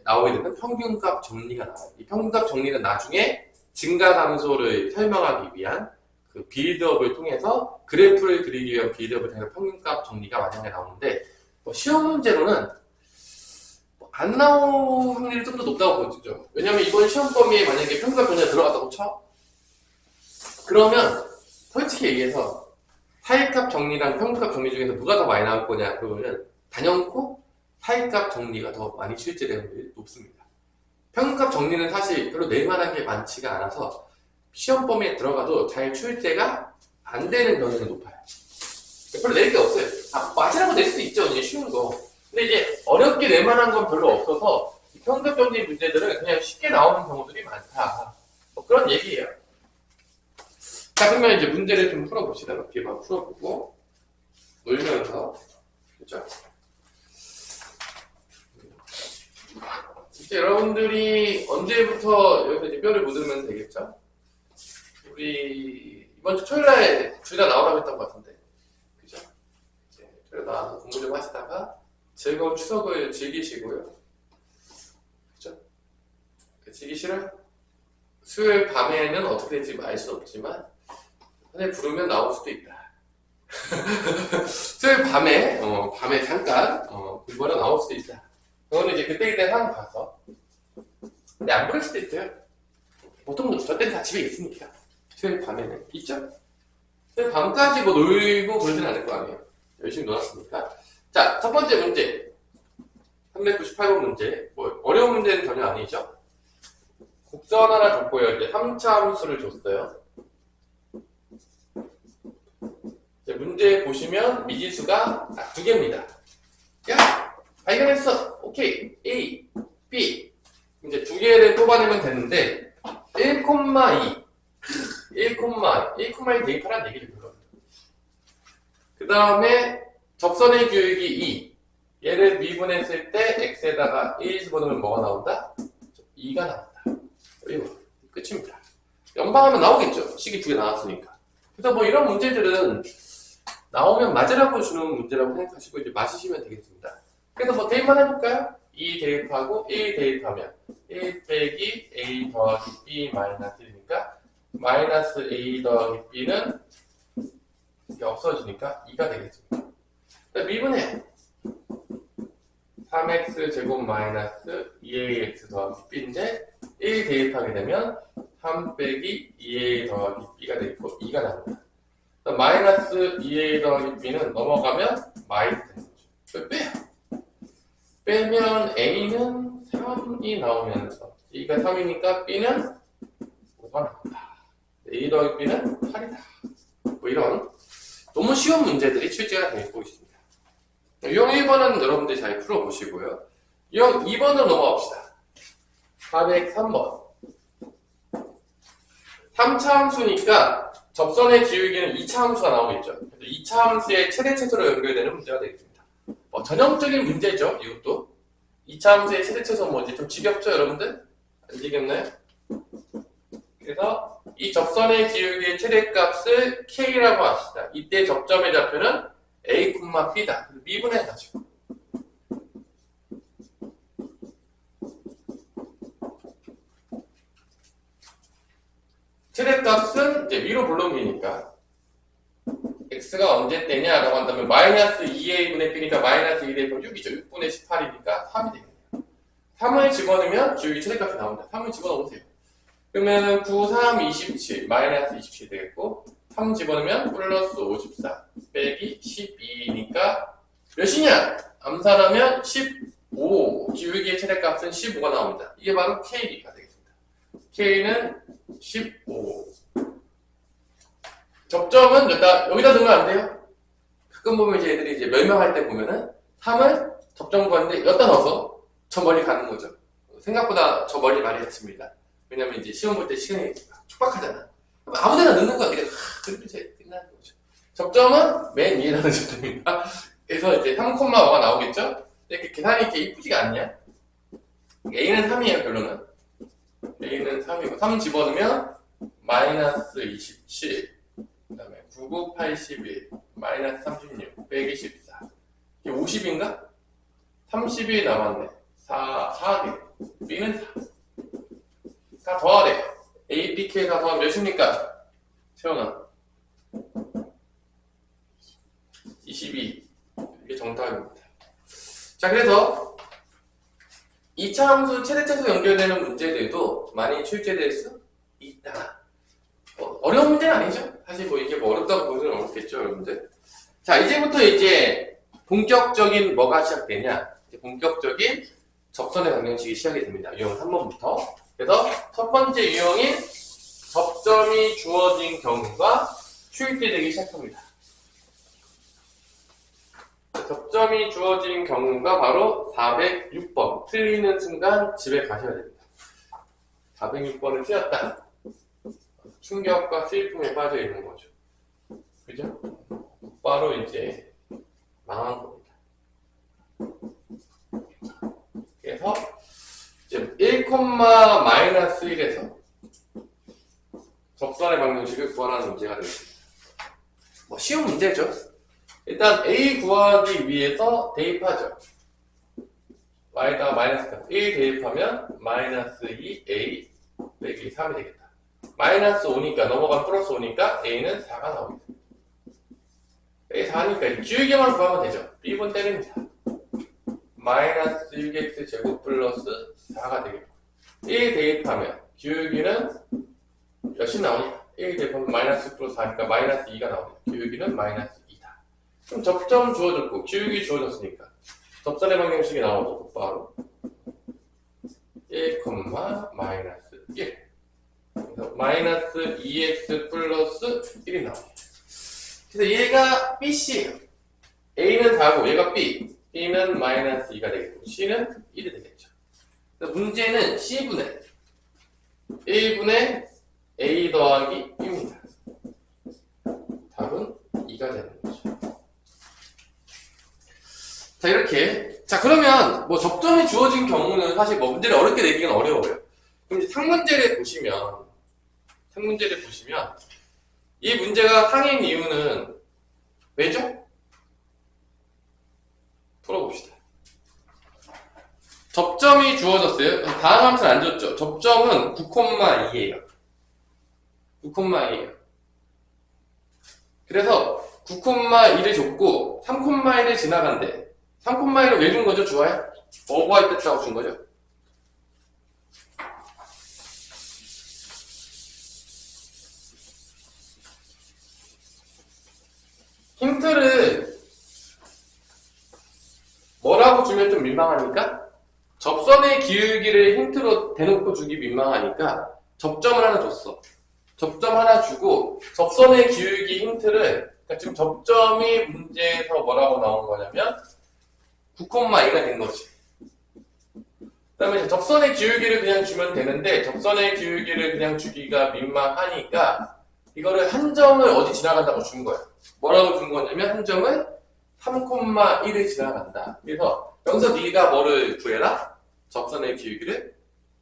A: 나오게 되면 평균값 정리가 나와요. 이 평균값 정리는 나중에 증가 감소를 설명하기 위한 그 빌드업을 통해서, 그래프를 그리기 위한 빌드업을 통해서 평균값 정리가 만약에 나오는데, 시험 문제로는 안 나올 확률이 좀 더 높다고 보죠. 왜냐면 이번 시험 범위에 만약에 평균값 정리가 들어갔다고 쳐? 그러면 솔직히 얘기해서 사이값 정리랑 평균값 정리 중에서 누가 더 많이 나올 거냐, 그러면 단연코 사이값 정리가 더 많이 출제되는 확률이 높습니다. 평균값 정리는 사실 별로 낼만한 게 많지가 않아서 시험 범위에 들어가도 잘 출제가 안 되는 경우는 높아요. 별로 낼 게 없어요. 맞으라고 낼 수도 있죠. 이제 쉬운 거. 근데 이제 어렵게 낼 만한 건 별로 없어서 평균값 정리 문제들은 그냥 쉽게 나오는 경우들이 많다. 그런 얘기예요. 자, 그러면 이제 문제를 좀 풀어봅시다. 몇 개만 풀어보고 놀면서, 그죠? 이제 여러분들이 언제부터 여기서 이제 뼈를 묻으면 되겠죠? 우리 이번 주 토요일에 둘 다 나오라고 했던 것 같은데, 그죠? 이제 토요일 나와서 공부 좀 하시다가 즐거운 추석을 즐기시고요, 그죠? 즐기시라. 수요일 밤에는 어떻게 될지 알 수 없지만 선생님 부르면 나올 수도 있다. 수요일 밤에 밤에 잠깐 공부하러 나올 수도 있다. 그거는 이제 그때 상황 봐서. 근데 안 부를 수도 있어요. 보통 저때는 다 집에 있으니까. 수요일 밤에는 있죠? 수요일 밤까지 놀고 그러진 않을 거 아니에요. 열심히 놀았으니까. 자, 첫 번째 문제. 398번 문제. 어려운 문제는 전혀 아니죠? 곡선 하나 줬고요. 이제 3차 함수를 줬어요. 이제 문제 보시면 미지수가 딱 두 개입니다. 야! 발견했어! 오케이. A, B. 이제 두 개를 뽑아내면 되는데, 1,2. 1,2 대입하라는 얘기를 들거든요. 그 다음에 접선의 규격이 2. 얘를 미분했을 때 x에다가 1 집어넣으면 뭐가 나온다? 2가 나온다. 이거 끝입니다. 연방하면 나오겠죠. 식이 두 개 나왔으니까. 그래서 이런 문제들은 나오면 맞으라고 주는 문제라고 생각하시고 이제 맞으시면 되겠습니다. 그래서 대입만 해볼까요? 2 대입하고 1 대입하면 1 빼기 a 더하기 b 마이너스 1이니까 마이너스 a 더하기 b는 이게 없어지니까 2가 되겠습니다. 미분해요. 3x 제곱 마이너스 2ax 더하기 b인데 1 대입하게 되면 3 빼기 2a 더하기 b가 되고 2가 나옵니다. 마이너스 2a 더하기 b는 넘어가면 마이너스 되는 거죠. 빼요. 빼면 a는 3이 나오면서 a가 3이니까 b는 5가 나온다. a 더하기 b는 8이다. 이런 너무 쉬운 문제들이 출제가 되고 있습니다. 유형 1번은 여러분들이 잘 풀어보시고요. 유형 2번으로 넘어갑시다. 403번. 3차 함수니까 접선의 기울기는 2차 함수가 나오겠죠. 2차 함수의 최대 최소로 연결되는 문제가 되겠습니다. 전형적인 문제죠, 이것도. 2차 함수의 최대 최소 뭐지? 좀 지겹죠, 여러분들? 안 지겹나요? 그래서 이 접선의 기울기의 최대값을 K라고 합시다. 이때 접점의 좌표는 A, B다. 미분해가지고. 최대값은 이제 위로 불러옮기니까 x가 언제 때냐라고 한다면 마이너스 2a분의 b니까 마이너스 2대분 6이죠. 6분의 18이니까 3이 되겠네요. 3을 집어넣으면 기울기 최대값이 나옵니다. 3을 집어넣으세요. 그러면 9, 3, 27 마이너스 27 되겠고 3 집어넣으면 플러스 54 빼기 12니까 몇이냐? 암산하면 15 기울기의 최대값은 15가 나옵니다. 이게 바로 K가 되겠습니다. K는 15 접점은 여기다 넣으면 안 돼요. 가끔 보면 이제 애들이 이제 멸명할 때 보면은 3을 접점 구하는데 여기다 넣어서 저 멀리 가는 거죠. 생각보다 저 멀리 많이 갔습니다. 왜냐면 이제 시험 볼 때 시간이 촉박하잖아. 아무 데나 넣는 거야. 그리고 이제 끝나는 거죠. 접점은 맨 위에라는 점입니다. 그래서 이제 3,5가 나오겠죠? 이렇게 계산이 이렇게 이쁘지가 않냐? A는 3이에요, 결론은. A는 3이고, 3 집어넣으면 마이너스 27, 그 다음에 9, 9, 81, 마이너스 36, 빼기 14. 이게 50인가? 30이 남았네. 4개. B는 4. 다 더하래. A, B, K 다 더하면 몇입니까? 채원아. 22. 이게 정답입니다. 자, 그래서 2차 함수 최대차수 연결되는 문제들도 많이 출제될 수 있다. 어려운 문제는 아니죠? 사실 뭐 이게 뭐 어렵다고 보기는 어렵겠죠, 여러분들. 자, 이제부터 이제 본격적인 뭐가 시작되냐? 이제 본격적인 접선의 방정식이 시작이 됩니다. 유형 3번부터. 그래서 첫 번째 유형인 접점이 주어진 경우가 출제되기 시작합니다. 접점이 주어진 경우가 바로 406번. 틀리는 순간 집에 가셔야 됩니다. 406번을 틀렸다. 충격과 슬픔에 빠져 있는 거죠. 그죠? 바로 이제 망한 겁니다. 그래서 이제 1,-1에서 접선의 방정식을 구하라는 문제가 되겠습니다. 뭐 쉬운 문제죠. 일단 A 구하기 위해서 대입하죠. y에다가 마이너스 1 대입하면 마이너스 2a 빼기 3이 되겠다. 마이너스 5니까 넘어간 플러스 5니까 a는 4가 나옵니다. a 4니까 기울기만 구하면 되죠. b분 때립니다. 마이너스 6x 제곱 플러스 4가 되겠고 1 대입하면 기울기는 몇이 나오냐? 1 대입하면 마이너스 플러스 4니까 마이너스 2가 나옵니다. 기울기는 마이너스 2다. 그럼 접점 주어졌고 기울기 주어졌으니까 접선의 방정식이 나오죠. 바로 1, 마이너스 1. 그래서 마이너스 2x 플러스 1이 나옵니다. 그래서 얘가 BC예요. A는 4고 얘가 B. B는 마이너스 2가 되겠고 C는 1이 되겠죠. 그래서 문제는 C분의 1분의 A 더하기 B입니다. 답은 2가 되는 거죠. 자, 이렇게. 자, 그러면 뭐 접점이 주어진 경우는 사실 뭐 문제를 어렵게 내기는 어려워요. 그럼 이제 상문제를 보시면 이 문제가 상인 이유는 왜죠? 풀어봅시다. 접점이 주어졌어요. 다음 함수는 안 줬죠. 접점은 9,2예요. 9,2예요. 그래서 9,2를 줬고 3,1을 지나간대. 3,1을 왜 준 거죠, 주어에? 뭐 구하겠다고 준 거죠? 힌트를 뭐라고 주면 좀 민망하니까 접선의 기울기를 힌트로 대놓고 주기 민망하니까 접점을 하나 줬어. 접점 하나 주고 접선의 기울기 힌트를 그러니까 지금 접점이 문제에서 뭐라고 나온 거냐면 9,2가 된 거지. 그 다음에 이제 접선의 기울기를 그냥 주면 되는데 접선의 기울기를 그냥 주기가 민망하니까 이거를 한 점을 어디 지나간다고 준 거야. 뭐라고 준 거냐면 한 점을 3,1을 지나간다. 그래서 여기서 네가 뭐를 구해라? 접선의 기울기를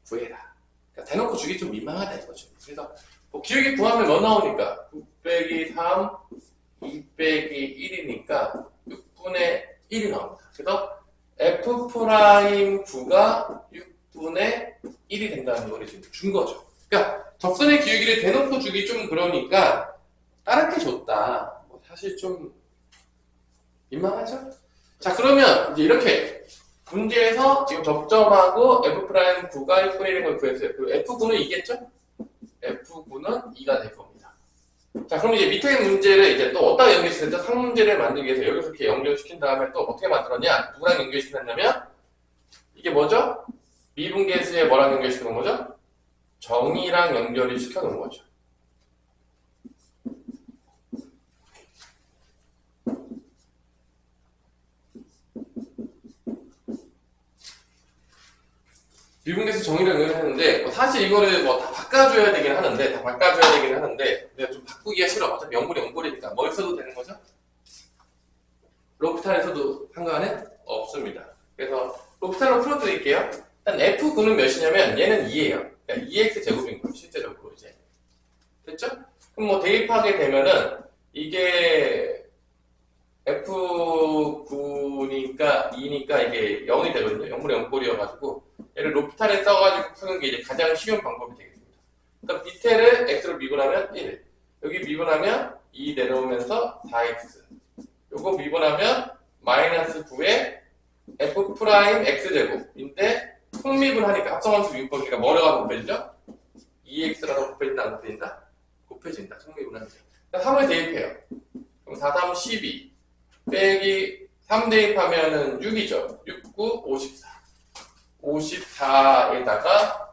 A: 구해라. 그러니까 대놓고 주기 좀 민망하다 이거죠. 그래서 뭐 기울기 구하면 뭐 나오니까 9 빼기 3, 2 빼기 1이니까 6분의 1이 나옵니다. 그래서 F'9가 6분의 1이 된다는 걸 지금 준 거죠. 그러니까 접선의 기울기를 대놓고 주기 좀 그러니까 다른 게 줬다. 뭐 사실 좀 민망하죠? 자, 그러면 이제 이렇게 문제에서 지금 접점하고 F'9가 6분의 1인 걸 구했어요. 그리고 F9는 2겠죠? F9는 2가 될 겁니다. 자, 그럼 이제 밑에 문제를 이제 또 어디다 연결시켰죠? 상문제를 만들기 위해서 여기서 이렇게 연결시킨 다음에 또 어떻게 만들었냐? 누구랑 연결시켰냐면 이게 뭐죠? 미분계수에 뭐랑 연결시켜 놓은 거죠? 정의랑 연결을 시켜 놓은 거죠. 미분계수 정의랑 연결했는데 사실 이거를 뭐 다 바꿔줘야 되긴 하는데 내가 좀 바꾸기가 싫어. 어차피 연골이니까 뭘 써도 되는 거죠? 로피탈에서도 한가하네? 없습니다. 그래서 로피탈로 풀어드릴게요. 일단 F9는 몇이냐면 얘는 2예요. 그러니까 2x 제곱인 거예요. 실제적으로 이제 됐죠? 그럼 뭐 대입하게 되면은 이게 F9니까 2니까 이게 0이 되거든요. 0분의 0꼴이어가지고 얘를 로피탈에 써가지고 푸는 게 이제 가장 쉬운 방법이 되겠습니다. 그러니까 밑에를 x로 미분하면 1, 여기 미분하면 2 내려오면서 4x, 요거 미분하면 마이너스 9에 f 프라임 x제곱인데 속미분하니까 합성함수 미분법이니까 뭐라고 곱해지죠? 2x라고 곱해진다 안 곱해진다? 곱해진다. 속미분하니까. 3을 대입해요. 그럼 4, 3, 12 빼기 3 대입하면은 6이죠. 6, 9, 54. 54에다가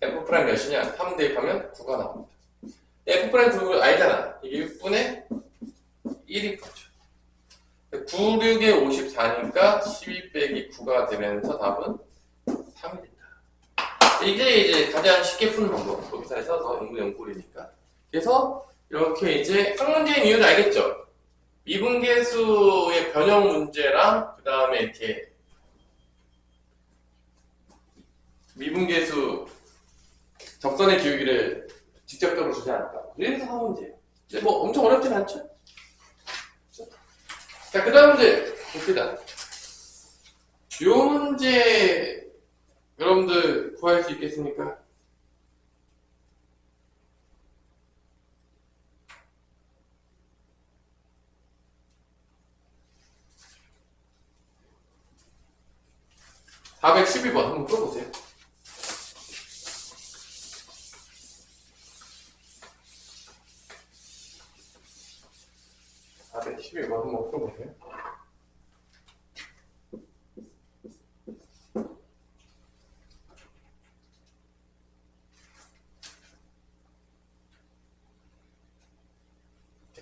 A: f 프라임 몇이냐? 3 대입하면 9가 나옵니다. f 프라임 9 알잖아. 이게 6분의 1인 거죠. 9, 6에 54니까 12 빼기 9가 되면서 답은 3이 된다. 이게 이제 가장 쉽게 푸는 방법. 로피탈에서 더 연구니까. 그래서 이렇게 이제 한 문제인 이유는 알겠죠? 미분계수의 변형 문제랑 그 다음에 이렇게 미분계수 적선의 기울기를 직접적으로 주지 않을까. 그래서 한 문제예요. 뭐 엄청 어렵진 않죠? 자, 그 다음 문제 봅시다. 요 문제 여러분들 구할 수 있겠습니까? (412번) 한번 풀어보세요. (412번) 한번 풀어보세요.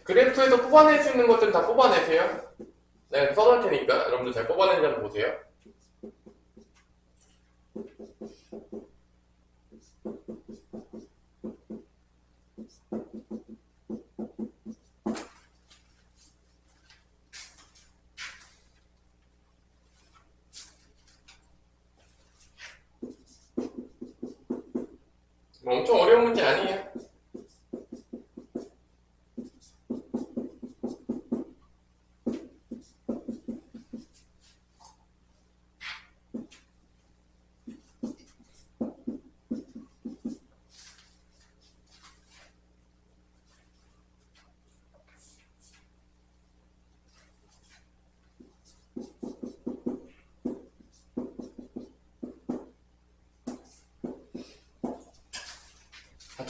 A: 그래프에서 뽑아낼 수 있는 것들은 다 뽑아내세요. 내가 써놓을 테니까 여러분들 잘 뽑아내는지 한번 보세요. 뭐 엄청 어려운 문제 아니에요.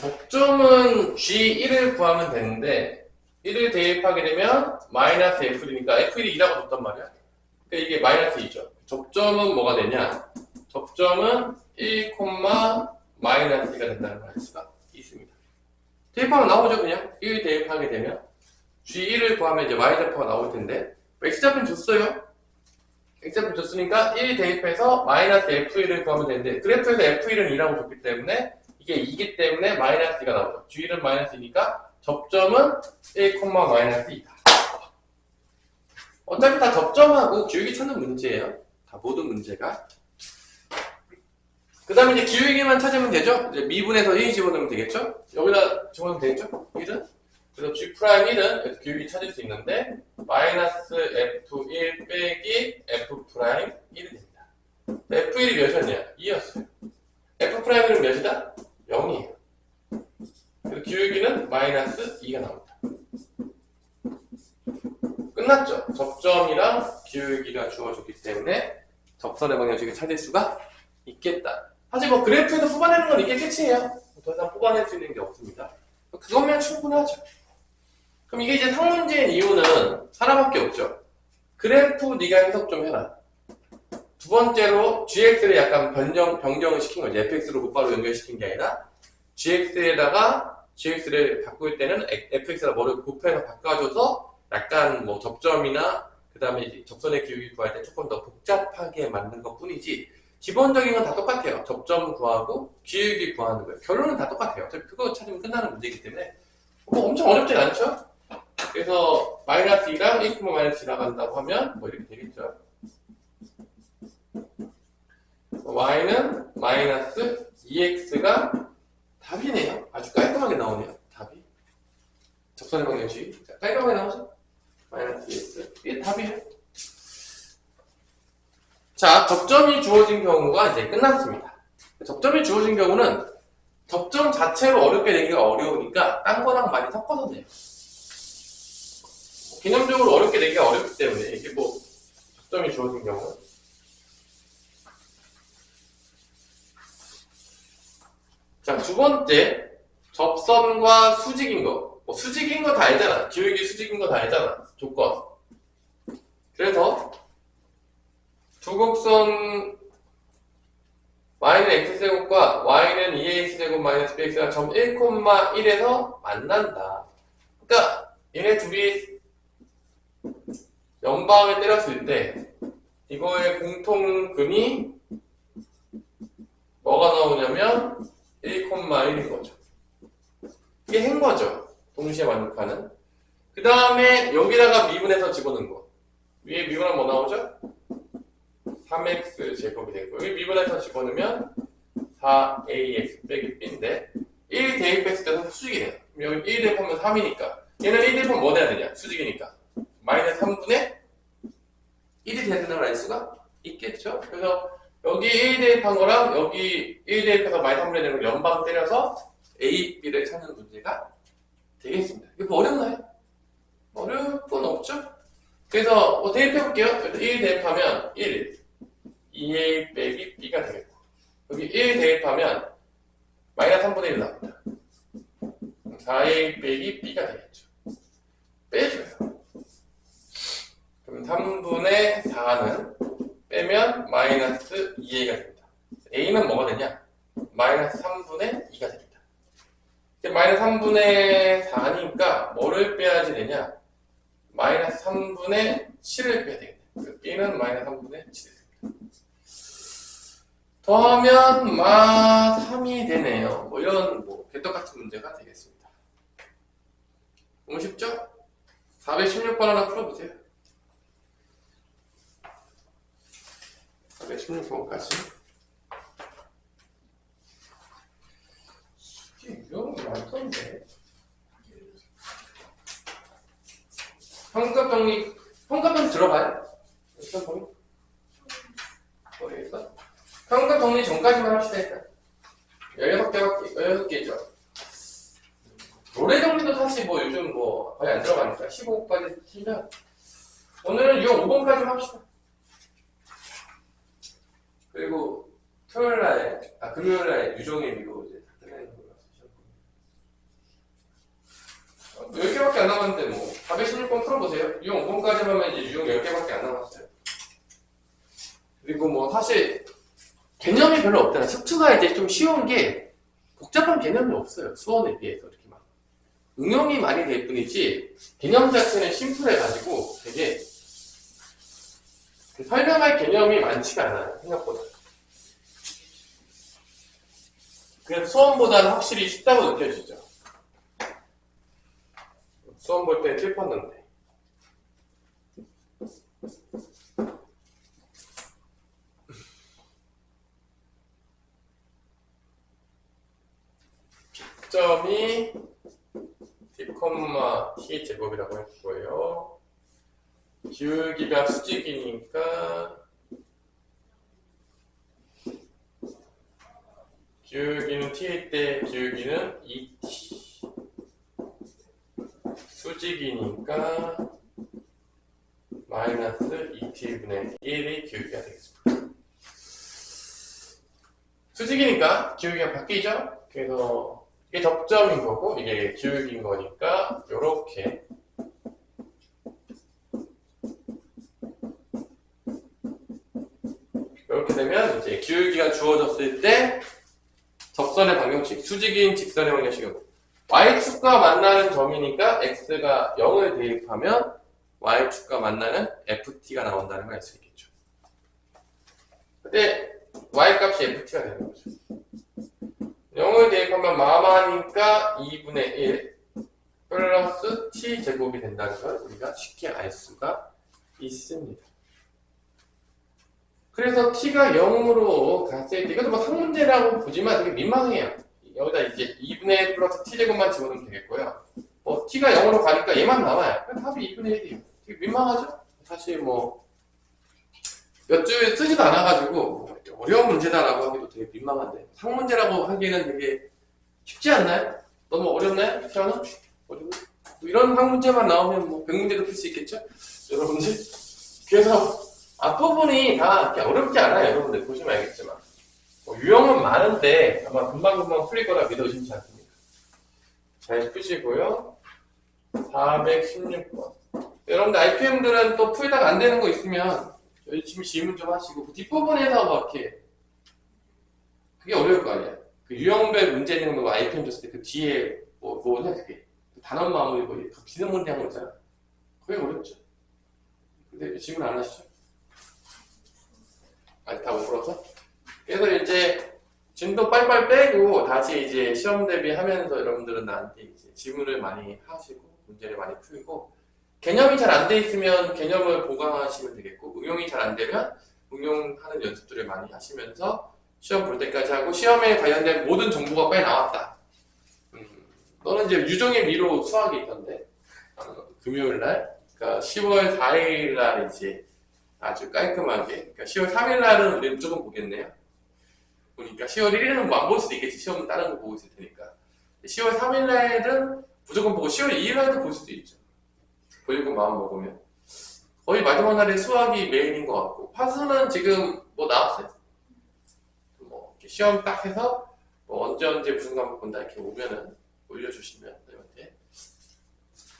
A: 접점은 G1을 구하면 되는데 1을 대입하게 되면 마이너스 F1이니까 F1이 2라고 줬단 말이야. 그러니까 이게 마이너스 2죠. 접점은 뭐가 되냐? 접점은 1, 마이너스 2가 된다는 걸 알 수가 있습니다. 대입하면 나오죠. 그냥 1 대입하게 되면 G1을 구하면 이제 Y좌표가 나올 텐데 x좌표 줬어요. x좌표 줬으니까 1 대입해서 마이너스 f1을 구하면 되는데 그래프에서 f1은 2라고 줬기 때문에 이게 2기 때문에 마이너스 2가 나오죠. g1은 마이너스 2니까 접점은 1, 마이너스 2다. 어차피 다 접점하고 기울기 찾는 문제예요. 다 모든 문제가. 그 다음에 이제 기울기만 찾으면 되죠. 이제 미분에서 1 집어넣으면 되겠죠. 여기다 집어넣으면 되겠죠. 1은. 그래서 G'1은 기울기 찾을 수 있는데 마이너스 F1 빼기 F'1이 됩니다. F1이 몇이었냐? 2였어요. F'1은 몇이다? 0이에요. 그래서 기울기는 마이너스 2가 나옵니다. 끝났죠? 접점이랑 기울기가 주어졌기 때문에 접선의 방정식을 찾을 수가 있겠다. 사실 뭐 그래프에서 뽑아내는 건 이게 끝이에요. 더 이상 뽑아낼 수 있는 게 없습니다. 그거면 충분하죠. 그럼 이게 이제 상문제인 이유는 하나밖에 없죠. 그래프 네가 해석 좀 해라. 두 번째로 gx를 약간 변경을 시킨 거지. fx로 곧바로 연결시킨 게 아니라 gx를 바꿀 때는 fx랑 뭐를 곱해서 바꿔줘서 약간 뭐 접점이나 그 다음에 접선의 기울기 구할 때 조금 더 복잡하게 만든 것 뿐이지 기본적인 건 다 똑같아요. 접점 구하고 기울기 구하는 거예요. 결론은 다 똑같아요. 어차피 그거 찾으면 끝나는 문제이기 때문에 뭐 엄청 어렵진 않죠? 그래서 마이너스 2랑 1, 마이너스 2 나간다고 하면 뭐 이렇게 되겠죠. y는 마이너스 2x가 답이네요. 아주 깔끔하게 나오네요. 답이. 접선의 방정식. 깔끔하게 나오죠? 마이너스 2x. 이게 답이에요. 자, 접점이 주어진 경우가 이제 끝났습니다. 접점이 주어진 경우는 접점 자체로 어렵게 내기가 어려우니까 딴 거랑 많이 섞어서 내요. 개념적으로 어렵게 내기가 어렵기 때문에 이게 뭐 접점이 주어진 경우는 자, 두 번째 접선과 수직인 거. 뭐 수직인 거 다 알잖아. 기울기 수직인 거 다 알잖아. 조건. 그래서 두 곡선 y는 x제곱과 y는 2ax제곱 마이너스 bx가 점 1,1에서 만난다. 그러니까 얘네 둘이 연방을 때렸을 때 이거의 공통근이 뭐가 나오냐면 1,1인 거죠. 이게 행 거죠. 동시에 만족하는. 그 다음에 여기다가 미분해서 집어넣은 거. 위에 미분하면 뭐 나오죠? 3x 제곱이 되고 여기 미분해서 집어넣으면 4ax 빼기 b인데 1 대입했을 때는 수직이네요. 여기 1 대입하면 3이니까 얘는 1 대입하면 뭐 돼야 되냐? 수직이니까 마이너스 3분의 1이 되는 걸 알 수가 있겠죠. 그래서 여기 1 대입한 거랑 여기 1 대입해서 마이너스 3분의 되는 걸 연방 때려서 a, b를 찾는 문제가 되겠습니다. 이게 뭐 어렵나요? 어려울 건 없죠? 그래서 뭐 대입해볼게요. 1 대입하면 1 2a 빼기 b가 되겠고 여기 1 대입하면 마이너스 3분의 1 나옵니다. 4a 빼기 b가 되겠죠. 빼줘요. 그럼 3분의 4는 빼면 마이너스 2a가 됩니다. a는 뭐가 되냐? 마이너스 3분의 2가 됩니다. 마이너스 3분의 4니까 뭐를 빼야지 되냐? 마이너스 3분의 7을 빼야 되겠네. b는 마이너스 3분의 7이 됩니다. 더하면 3이 되네요. 뭐 이런 뭐 개떡같은 문제가 되겠습니다. 너무 쉽죠? 416번 하나 풀어보세요. 416번까지. 이게 유형이 많던데. 평가정리 들어가요? 모르겠어? 평가정리 전까지만 합시다, 일단. 16개죠. 노래 정리도 사실 뭐 요즘 뭐 거의 안 들어가니까 15까지 치면 오늘은 유형 5번까지 합시다. 그리고 금요일날 유종일이고 이제 다 끝내는 걸로 하시죠. 10개밖에 안 남았는데 뭐 416번 풀어보세요. 유형 5번까지 하면 이제 유형 10개밖에 안 남았어요. 그리고 뭐 사실 개념이 별로 없잖아. 습수가 이제 좀 쉬운 게 복잡한 개념이 없어요. 수원에 비해서 이렇게 막 응용이 많이 될 뿐이지 개념 자체는 심플해가지고 되게 설명할 개념이 많지가 않아요. 생각보다. 그래서 수험보다는 확실히 쉽다고 느껴지죠. 수험 볼 때 슬펐는데. 점이 t, t 제곱이라고 했고요. 기울기가 수직이니까 기울기는 t일 때 기울기는 2t. 수직이니까 마이너스 2t분의 1이 기울기가 되겠습니다. 수직이니까 기울기가 바뀌죠? 그래서 이게 접점인 거고 이게 기울기인 거니까 요렇게 이렇게 되면 이제 기울기가 주어졌을 때 접선의 방정식, 수직인 직선의 방정식은 y축과 만나는 점이니까 x가 0을 대입하면 y축과 만나는 ft가 나온다는 걸 알 수 있겠죠. 근데 y값이 ft가 되는 거죠. 0을 대입하면 마마니까 2분의 1 플러스 t제곱이 된다는 걸 우리가 쉽게 알 수가 있습니다. 그래서 t가 0으로 갔을 때 이것도 뭐 상문제라고 보지만 되게 민망해요. 여기다 이제 2분의 1 플러스 t제곱만 집어넣으면 되겠고요. 뭐 t가 0으로 가니까 얘만 나와요. 그럼 답이 2분의 1이에요. 되게 민망하죠? 사실 뭐 몇 줄 쓰지도 않아가지고 어려운 문제다라고 하기도 되게 민망한데 상문제라고 하기에는 되게 쉽지 않나요? 너무 어렵나요? 시험은? 어려워? 이런 상문제만 나오면 뭐 100문제도 풀 수 있겠죠? 여러분들? 그래서 앞부분이 다 이렇게 어렵지 않아요. 여러분들 보시면 알겠지만 뭐 유형은 많은데 아마 금방금방 풀릴 거라 믿어지지 않습니까? 잘 푸시고요. 416번 여러분들 IPM들은 또 풀다가 안 되는 거 있으면 열심히 질문 좀 하시고 그 뒷부분에서 뭐 이렇게 그게 어려울 거 아니야. 그 유형별 문제 내는 거 IPM 줬을 때 그 뒤에 뭐냐 그게 단원 마무리 뭐 비는 문제 하는 거 있잖아. 그게 어렵죠. 근데 질문 안 하시죠? 아직 다 못 풀어서? 그래서 이제 진도 빨빨 빼고 다시 이제 시험 대비하면서 여러분들은 나한테 이제 질문을 많이 하시고 문제를 많이 풀고 개념이 잘 안 돼 있으면 개념을 보강하시면 되겠고 응용이 잘 안 되면 응용하는 연습들을 많이 하시면서 시험 볼 때까지 하고 시험에 관련된 모든 정보가 빨리 나왔다. 너는 이제 유종의 미로 수학이 있던데 금요일날 그러니까 10월 4일날 이제 아주 깔끔하게 그러니까 10월 3일날은 우리 무조건 보겠네요. 보니까 10월 1일은 뭐 안 볼 수도 있겠지. 시험은 다른 거 보고 있을 테니까 10월 3일날은 무조건 보고 10월 2일날도 볼 수도 있죠. 보려고 마음 먹으면 거의 마지막 날에 수학이 메인인 것 같고 화수는 지금 뭐 나왔어요. 뭐 이렇게 시험 딱 해서 뭐 언제 무슨 과목 본다 이렇게 오면은 올려주시면 저한테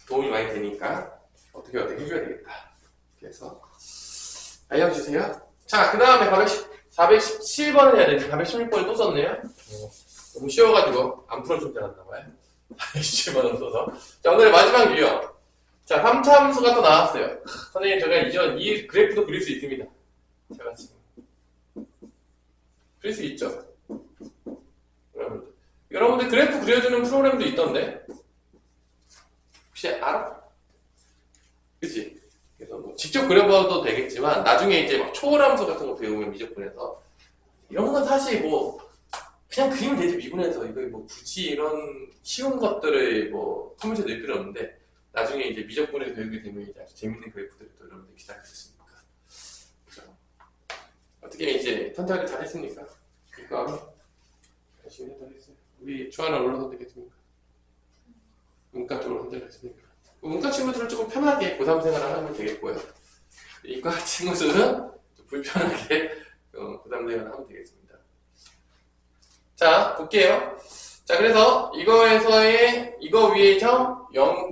A: 도움이 많이 되니까 어떻게 해줘야 되겠다. 그래서 알려주세요. 자, 그 다음에 417번을 해야 되는데 416번을 또 썼네요. 너무 쉬워가지고 안 풀어준 줄 알았나봐요. 417번을 써서. 자, 오늘의 마지막 유형. 자, 3차 함수가 또 나왔어요. 선생님, 제가 이전 이 그래프도 그릴 수 있습니다. 제가 지금. 그릴 수 있죠? 여러분들 그래프 그려주는 프로그램도 있던데? 혹시 알아? 그치? 그래서 뭐 직접 그려봐도 되겠지만, 나중에 이제 막 초월함수 같은 거 배우면 미적분에서. 이런 건 사실 뭐, 그냥 그리면 되지, 미분에서. 이거 뭐 굳이 이런 쉬운 것들을 뭐, 컴퓨터에 넣을 필요 없는데, 나중에 이제 미적분을 배우게 되면 이제 아주 재밌는 그래프들이 또 여러분들 기다리고 있으니까. 그렇죠? 어떻게 이제 선택을 잘 했습니까? 그거 열심히 선택했어요. 우리 주하나 올라 선택했습니까? 문과 쪽으로 선택했습니까? 문과 친구들은 조금 편하게 고3 생활을 하면 되겠고요. 이과 친구들은 좀 불편하게 고3 생활을 하면 되겠습니다. 자, 볼게요. 자, 그래서 이거에서의 이거 위의 점 0,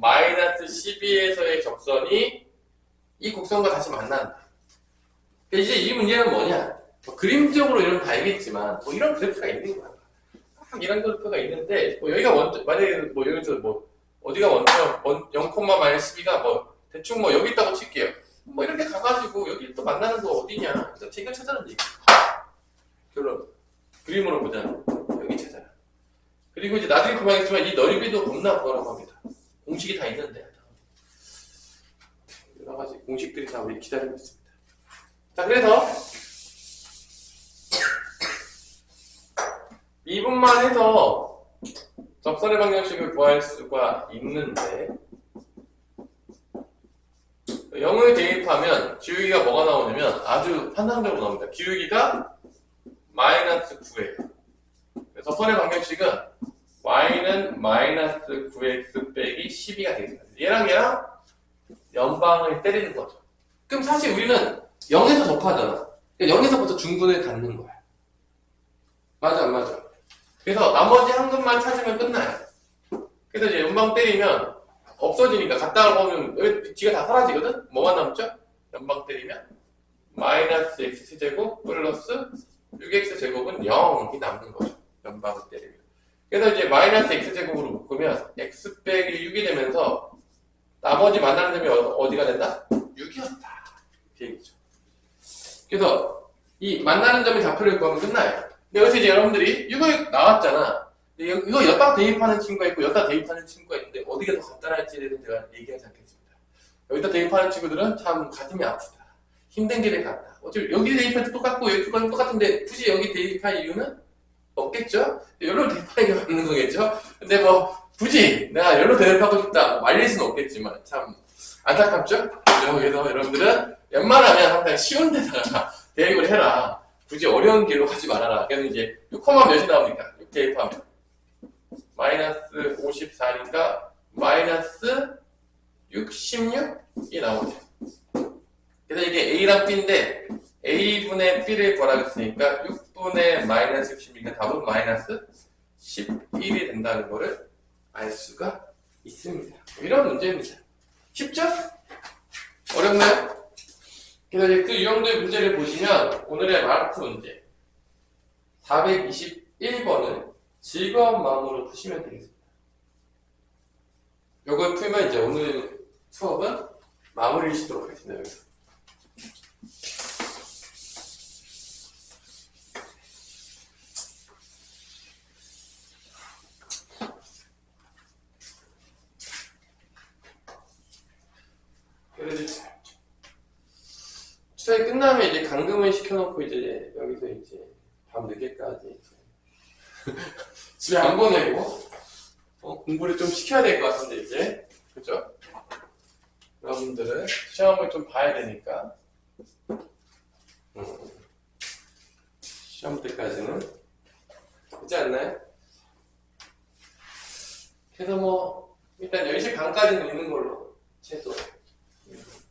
A: 마이너스 12에서의 적선이 이 곡선과 다시 만난다. 이제 이 문제는 뭐냐? 뭐 그림적으로 이러면 다 알겠지만 뭐 이런 그래프가 있는 거야. 이런 그래프가 있는데 뭐 여기가 만약에 뭐 여기서 뭐 어디가 원점 0, 마이너스 12가 뭐 대충 뭐 여기 있다고 칠게요. 뭐 이렇게 가가지고 여기 또 만나는 거 어디냐? 그래서 제가 찾아는 얘기. 결론. 그림으로 보자. 여기 찾아라. 그리고 이제 나중에 보겠지만 이 넓이도 겁나 구하라고 합니다. 공식이 다 있는데. 여러 가지 공식들이 다 우리 기다리고 있습니다. 자, 그래서 미분만 해서 접선의 방정식을 구할 수가 있는데 0을 대입하면 기울기가 뭐가 나오냐면 아주 환상적으로 나옵니다. 기울기가 마이너스 9예요. 접선의 방정식은 y는 마이너스 9x 빼기 12가 되겠습니다. 얘랑 연방을 때리는 거죠. 그럼 사실 우리는 0에서 접하잖아. 0에서부터 중분을 갖는 거야. 맞아, 안 맞아? 그래서 나머지 한 근만 찾으면 끝나요. 그래서 이제 연방 때리면 없어지니까 갖다가 보면 여기 뒤가 다 사라지거든? 뭐가 남죠? 연방 때리면 마이너스 x제곱 플러스 6x제곱은 0이 남는 거죠. 연방을 때리면. 그래서 이제 마이너스 x제곱으로 묶으면 x 빼기 6이 되면서 나머지 만나는 점이 어디가 된다? 6이었다. 그 얘기죠. 그래서 이 만나는 점의 좌표를 구하면 끝나요. 여기서 이제 여러분들이 6을 나왔잖아. 이거 여기다 대입하는 친구가 있고 여기다 대입하는 친구가 있는데 어디가 더 간단할지에 대해서 제가 얘기하지 않겠습니다. 여기다 대입하는 친구들은 참 가슴이 아프다. 힘든 길을 간다. 어차피 여기 대입해도 똑같고 여기 똑같은데 굳이 여기 대입할 이유는 없겠죠? 여기로 대입하는 게 맞는 거겠죠? 근데 뭐 굳이 내가 여기로 대입하고 싶다 말릴 수는 없겠지만 참 안타깝죠? 그래서 여러분들은 웬만하면 항상 쉬운 데다가 대입을 해라. 굳이 어려운 길로 가지 말아라. 그래서 이제 6, 몇이 나옵니까? 6 대입하면 마이너스 54니까 마이너스 66이 나오죠. 그래서 이게 A랑 B인데 A분의 B를 구하라고 했으니까 6분의 마이너스 66이니까 답은 마이너스 11이 된다는 거를 알 수가 있습니다. 이런 문제입니다. 쉽죠? 어렵나요? 그래서 이제 그 유형들 문제를 보시면 오늘의 마르트 문제 421번을 즐거운 마음으로 푸시면 되겠습니다. 이걸 풀면 이제 오늘 수업은 마무리를 짓도록 하겠습니다. 여기서. 그래서 수업이 끝나면 이제 감금을 시켜놓고 이제 여기서 이제 밤 늦게까지 집에 안 보내고 공부를 좀 시켜야 될 것 같은데 이제 그죠? 여러분들은 시험을 좀 봐야 되니까 시험 때까지는 그렇지 않나요? 그래서 뭐 일단 10시 반까지는 있는 걸로 최소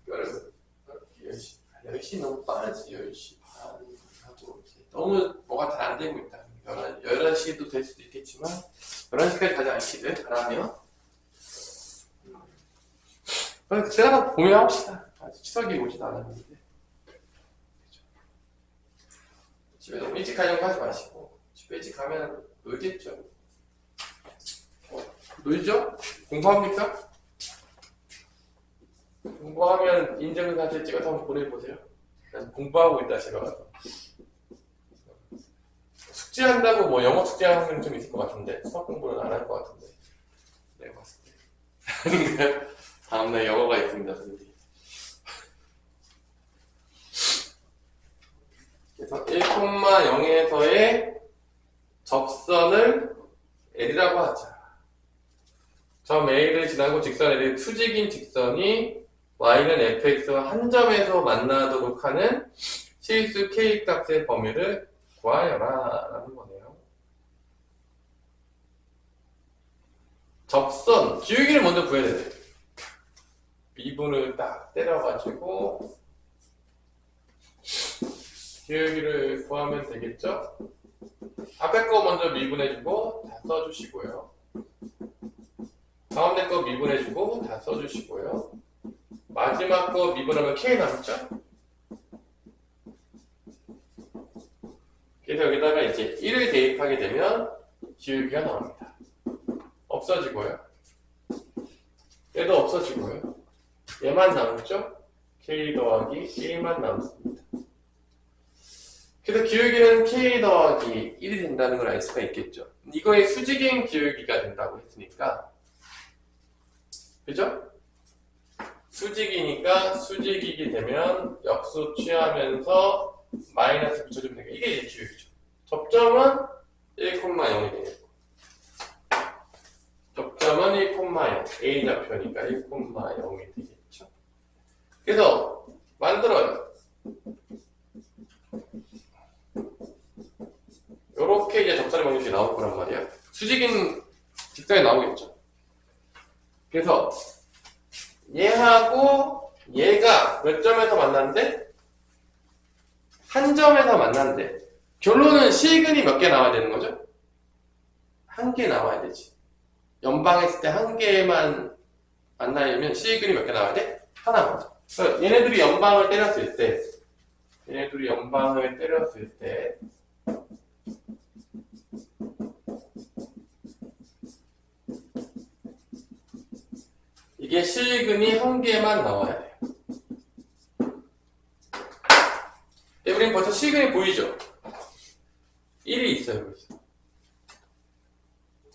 A: 여러분 10시 너무 빠르지 10시 반 하고 너무 뭐가 잘 안 되고 있다 11시도 될 수도 있겠지만 11시까지 가지 않기를 바라며 그때가 고민합시다. 아직 추석이 오지도 않았는데 집에 너무 일찍 가려고 하지 마시고 집에 일찍 가면 놀겠죠. 놀죠? 공부합니까? 공부하면 인증사진 찍어서 한번 보내보세요. 난 공부하고 있다 싶어가지고 숙제한다고 뭐 영어 숙제하는 좀 있을 것 같은데 수학 공부는 안 할 것 같은데 내가 봤을 때 다음날 영어가 있습니다. 선생님. 그래서 1,0에서의 접선을 L이라고 하자. 점 A를 지나고 직선 L의 투직인 직선이 Y는 fx와 한 점에서 만나도록 하는 실수 k 값의 범위를 구하여라 라는 거네요. 접선, 기울기를 먼저 구해야 돼요. 미분을 딱 때려가지고 기울기를 구하면 되겠죠? 앞에 거 먼저 미분해주고 다 써주시고요. 가운데 거 미분해주고 다 써주시고요. 마지막 거 미분하면 K 남죠? 그래서 여기다가 이제 1을 대입하게 되면 기울기가 나옵니다. 없어지고요. 얘도 없어지고요. 얘만 남죠? k 더하기 1만 남습니다. 그래서 기울기는 k 더하기 1이 된다는 걸 알 수가 있겠죠. 이거의 수직인 기울기가 된다고 했으니까, 그죠? 수직이니까 수직이게 되면 역수 취하면서 마이너스 붙여주면 되겠죠. 이게 이제 기울기죠. 접점은 1,0이 되겠고, 접점은 1,0, A 좌표니까 1,0이 되겠죠. 그래서 만들어요. 요렇게 이제 적절히 방정식이 나올 거란 말이야. 수직인 직선이 나오겠죠. 그래서 얘하고 얘가 몇 점에서 만난대? 한 점에서 만난대. 결론은 실근이 몇 개 나와야 되는 거죠? 한 개 나와야 되지. 연방했을 때 한 개만 만나려면 실근이 몇 개 나와야 돼? 하나만. 그래서 얘네들이 연방을 때렸을 때 이게 실근이 한 개만 나와야 돼요. 우리는 벌써 실근이 보이죠? 1이 있어요. 여기서.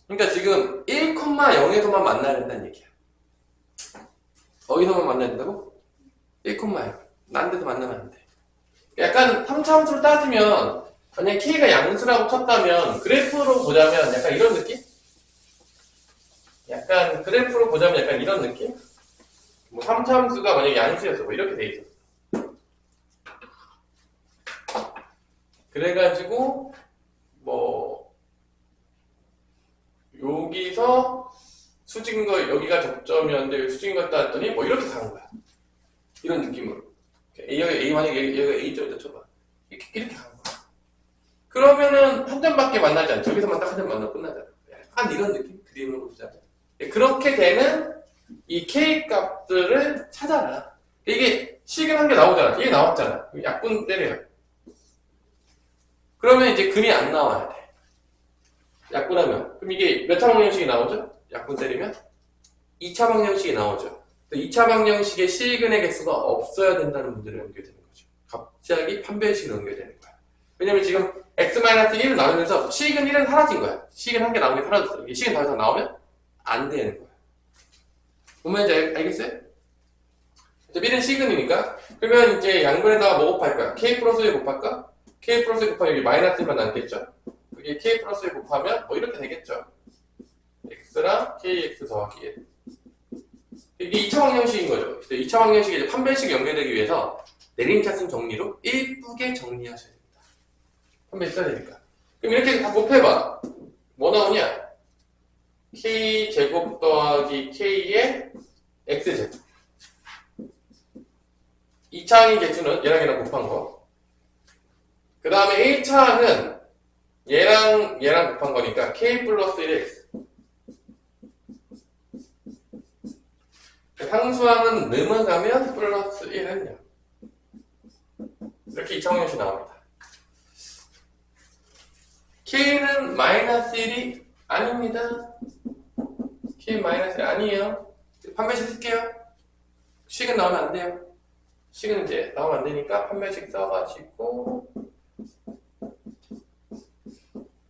A: 그러니까 지금 1,0에서만 만나야 된다는 얘기야. 어디서만 만나야 된다고? 1,0. 난 데서 만나면 안 돼. 약간 3차 함수를 따지면 만약에 K가 양수라고 쳤다면 그래프로 보자면 약간 이런 느낌? 약간 그래프로 보자면 약간 이런 느낌? 뭐 3차 함수가 만약에 양수였어. 뭐 이렇게 돼 있어. 그래가지고 뭐 여기서 수직인 거 여기가 접점이었는데 여기 수직인 거 따졌더니 뭐 이렇게 가는 거야. 이런 느낌으로. A 만약에 여기가 A점이다 쳐봐. 이렇게 가는 거야. 그러면은 한 점밖에 만나지 않죠. 여기서만 딱 한 점 만나고 끝나잖아. 약간 이런 느낌? 그림으로 보자면. 그렇게 되는 이 K 값들을 찾아라. 이게 실근 한 개 나오잖아. 이게 나왔잖아. 약분 때려요. 그러면 이제 근이 안 나와야 돼. 약분하면. 그럼 이게 몇 차 방정식이 나오죠? 약분 때리면? 2차 방정식이 나오죠. 2차 방정식의 실근의 개수가 없어야 된다는 문제를 연결되는 거죠. 갑자기 판별식을 연결되는 거야. 왜냐면 지금 x-1을 나누면서 실근 1은 사라진 거야. 실근 한 개 나온 게 사라졌어. 이게 실근 더 이상 나오면 안 되는 거야. 보면 이제 알겠어요? 1은 실근이니까. 그러면 이제 양변에다가 뭐 곱할 거야? k 플러스 1 곱할까? k 플러스 1 곱하면 여기 마이너스 1만 남겠죠? 그게 k 플러스 1 곱하면 뭐 이렇게 되겠죠? x랑 kx 더하기 1. 이게 2차 방정식인 거죠. 2차 방정식이 이제 판별식이 연결되기 위해서 내림차순 정리로 예쁘게 정리하셔야 됩니다. 판별식 써야 되니까. 그럼 이렇게 다 곱해봐. 뭐 나오냐? k제곱 더하기 k의 x제곱. 2차항의 개수는 얘랑 곱한 거. 그 다음에 1차항은 얘랑 곱한 거니까 k 플러스 1의 x. 상수항은 넘어가면 플러스 1은 0. 이렇게 2차 방정식이 나옵니다. k는 마이너스 1이 아닙니다. k 마이너스 1 아니에요. 판별식 쓸게요. 식은 나오면 안 돼요. 식은 이제 나오면 안 되니까 판별식 써가지고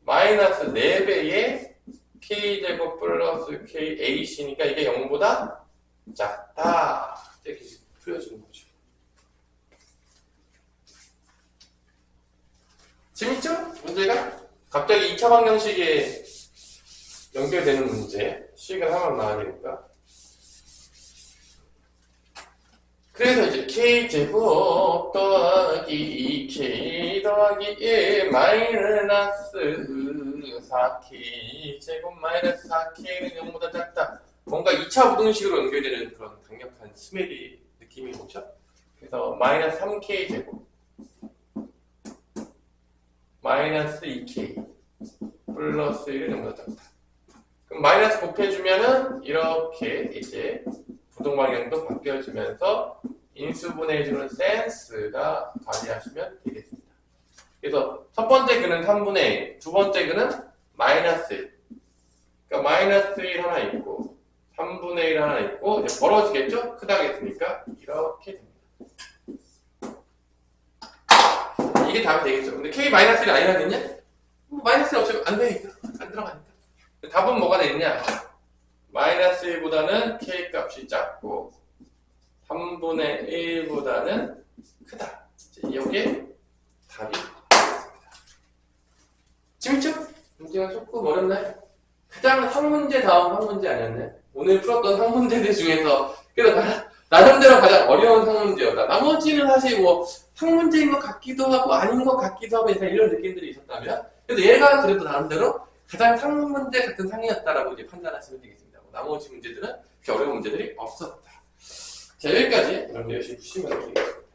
A: 마이너스 4배의 k제곱 플러스 kac니까 이게 0보다 작다. 이렇게 풀어주는 거죠. 재밌죠? 문제가? 갑자기 2차 방정식에 연결되는 문제. 식을 하나만 나와야 되니까. 그래서 이제 k제곱 더하기 2k 더하기 1 마이너스 4k 제곱 마이너스 4k는 0보다 작다. 뭔가 2차 부등식으로 연결되는 그런 강력한 스멜이 느낌이 오죠? 그래서 마이너스 3k 제곱 마이너스 2k 플러스 1은 0보다 작다. 그럼 마이너스 곱해주면은 이렇게 이제 부동방향도 바뀌어지면서 인수분해해주는 센스가 발휘하시면 되겠습니다. 그래서 첫 번째 근은 3분의 1, 두 번째 근은 마이너스 1. 그러니까 마이너스 1 하나 있고 3분의 1 하나 있고 이제 벌어지겠죠? 크다겠으니까 이렇게 됩니다. 이게 답이 되겠죠. 근데 K-1이 아니라겠냐? 마이너스 1 어차피 안 되니까. 안 들어가니까. 답은 뭐가 되겠냐? 마이너스 1보다는 K 값이 작고 3분의 1보다는 크다. 이게 답이 되겠습니다. 재밌죠? 문제가 조금 어렵나요? 가장 상문제 다음 상문제 아니었나요? 오늘 풀었던 상문제들 중에서 그래도 나름대로 가장 어려운 상문제였다. 나머지는 사실 뭐 상문제인 것 같기도 하고 아닌 것 같기도 하고 이런 느낌들이 있었다면 그래도 얘가 그래도 나름대로 가장 상문제 같은 상이었다라고 이제 판단하시면 되겠습니다. 나머지 문제들은 그렇게 어려운 문제들이 없었다. 자, 여기까지 여러분들 열심히 푸시면 되겠습니다.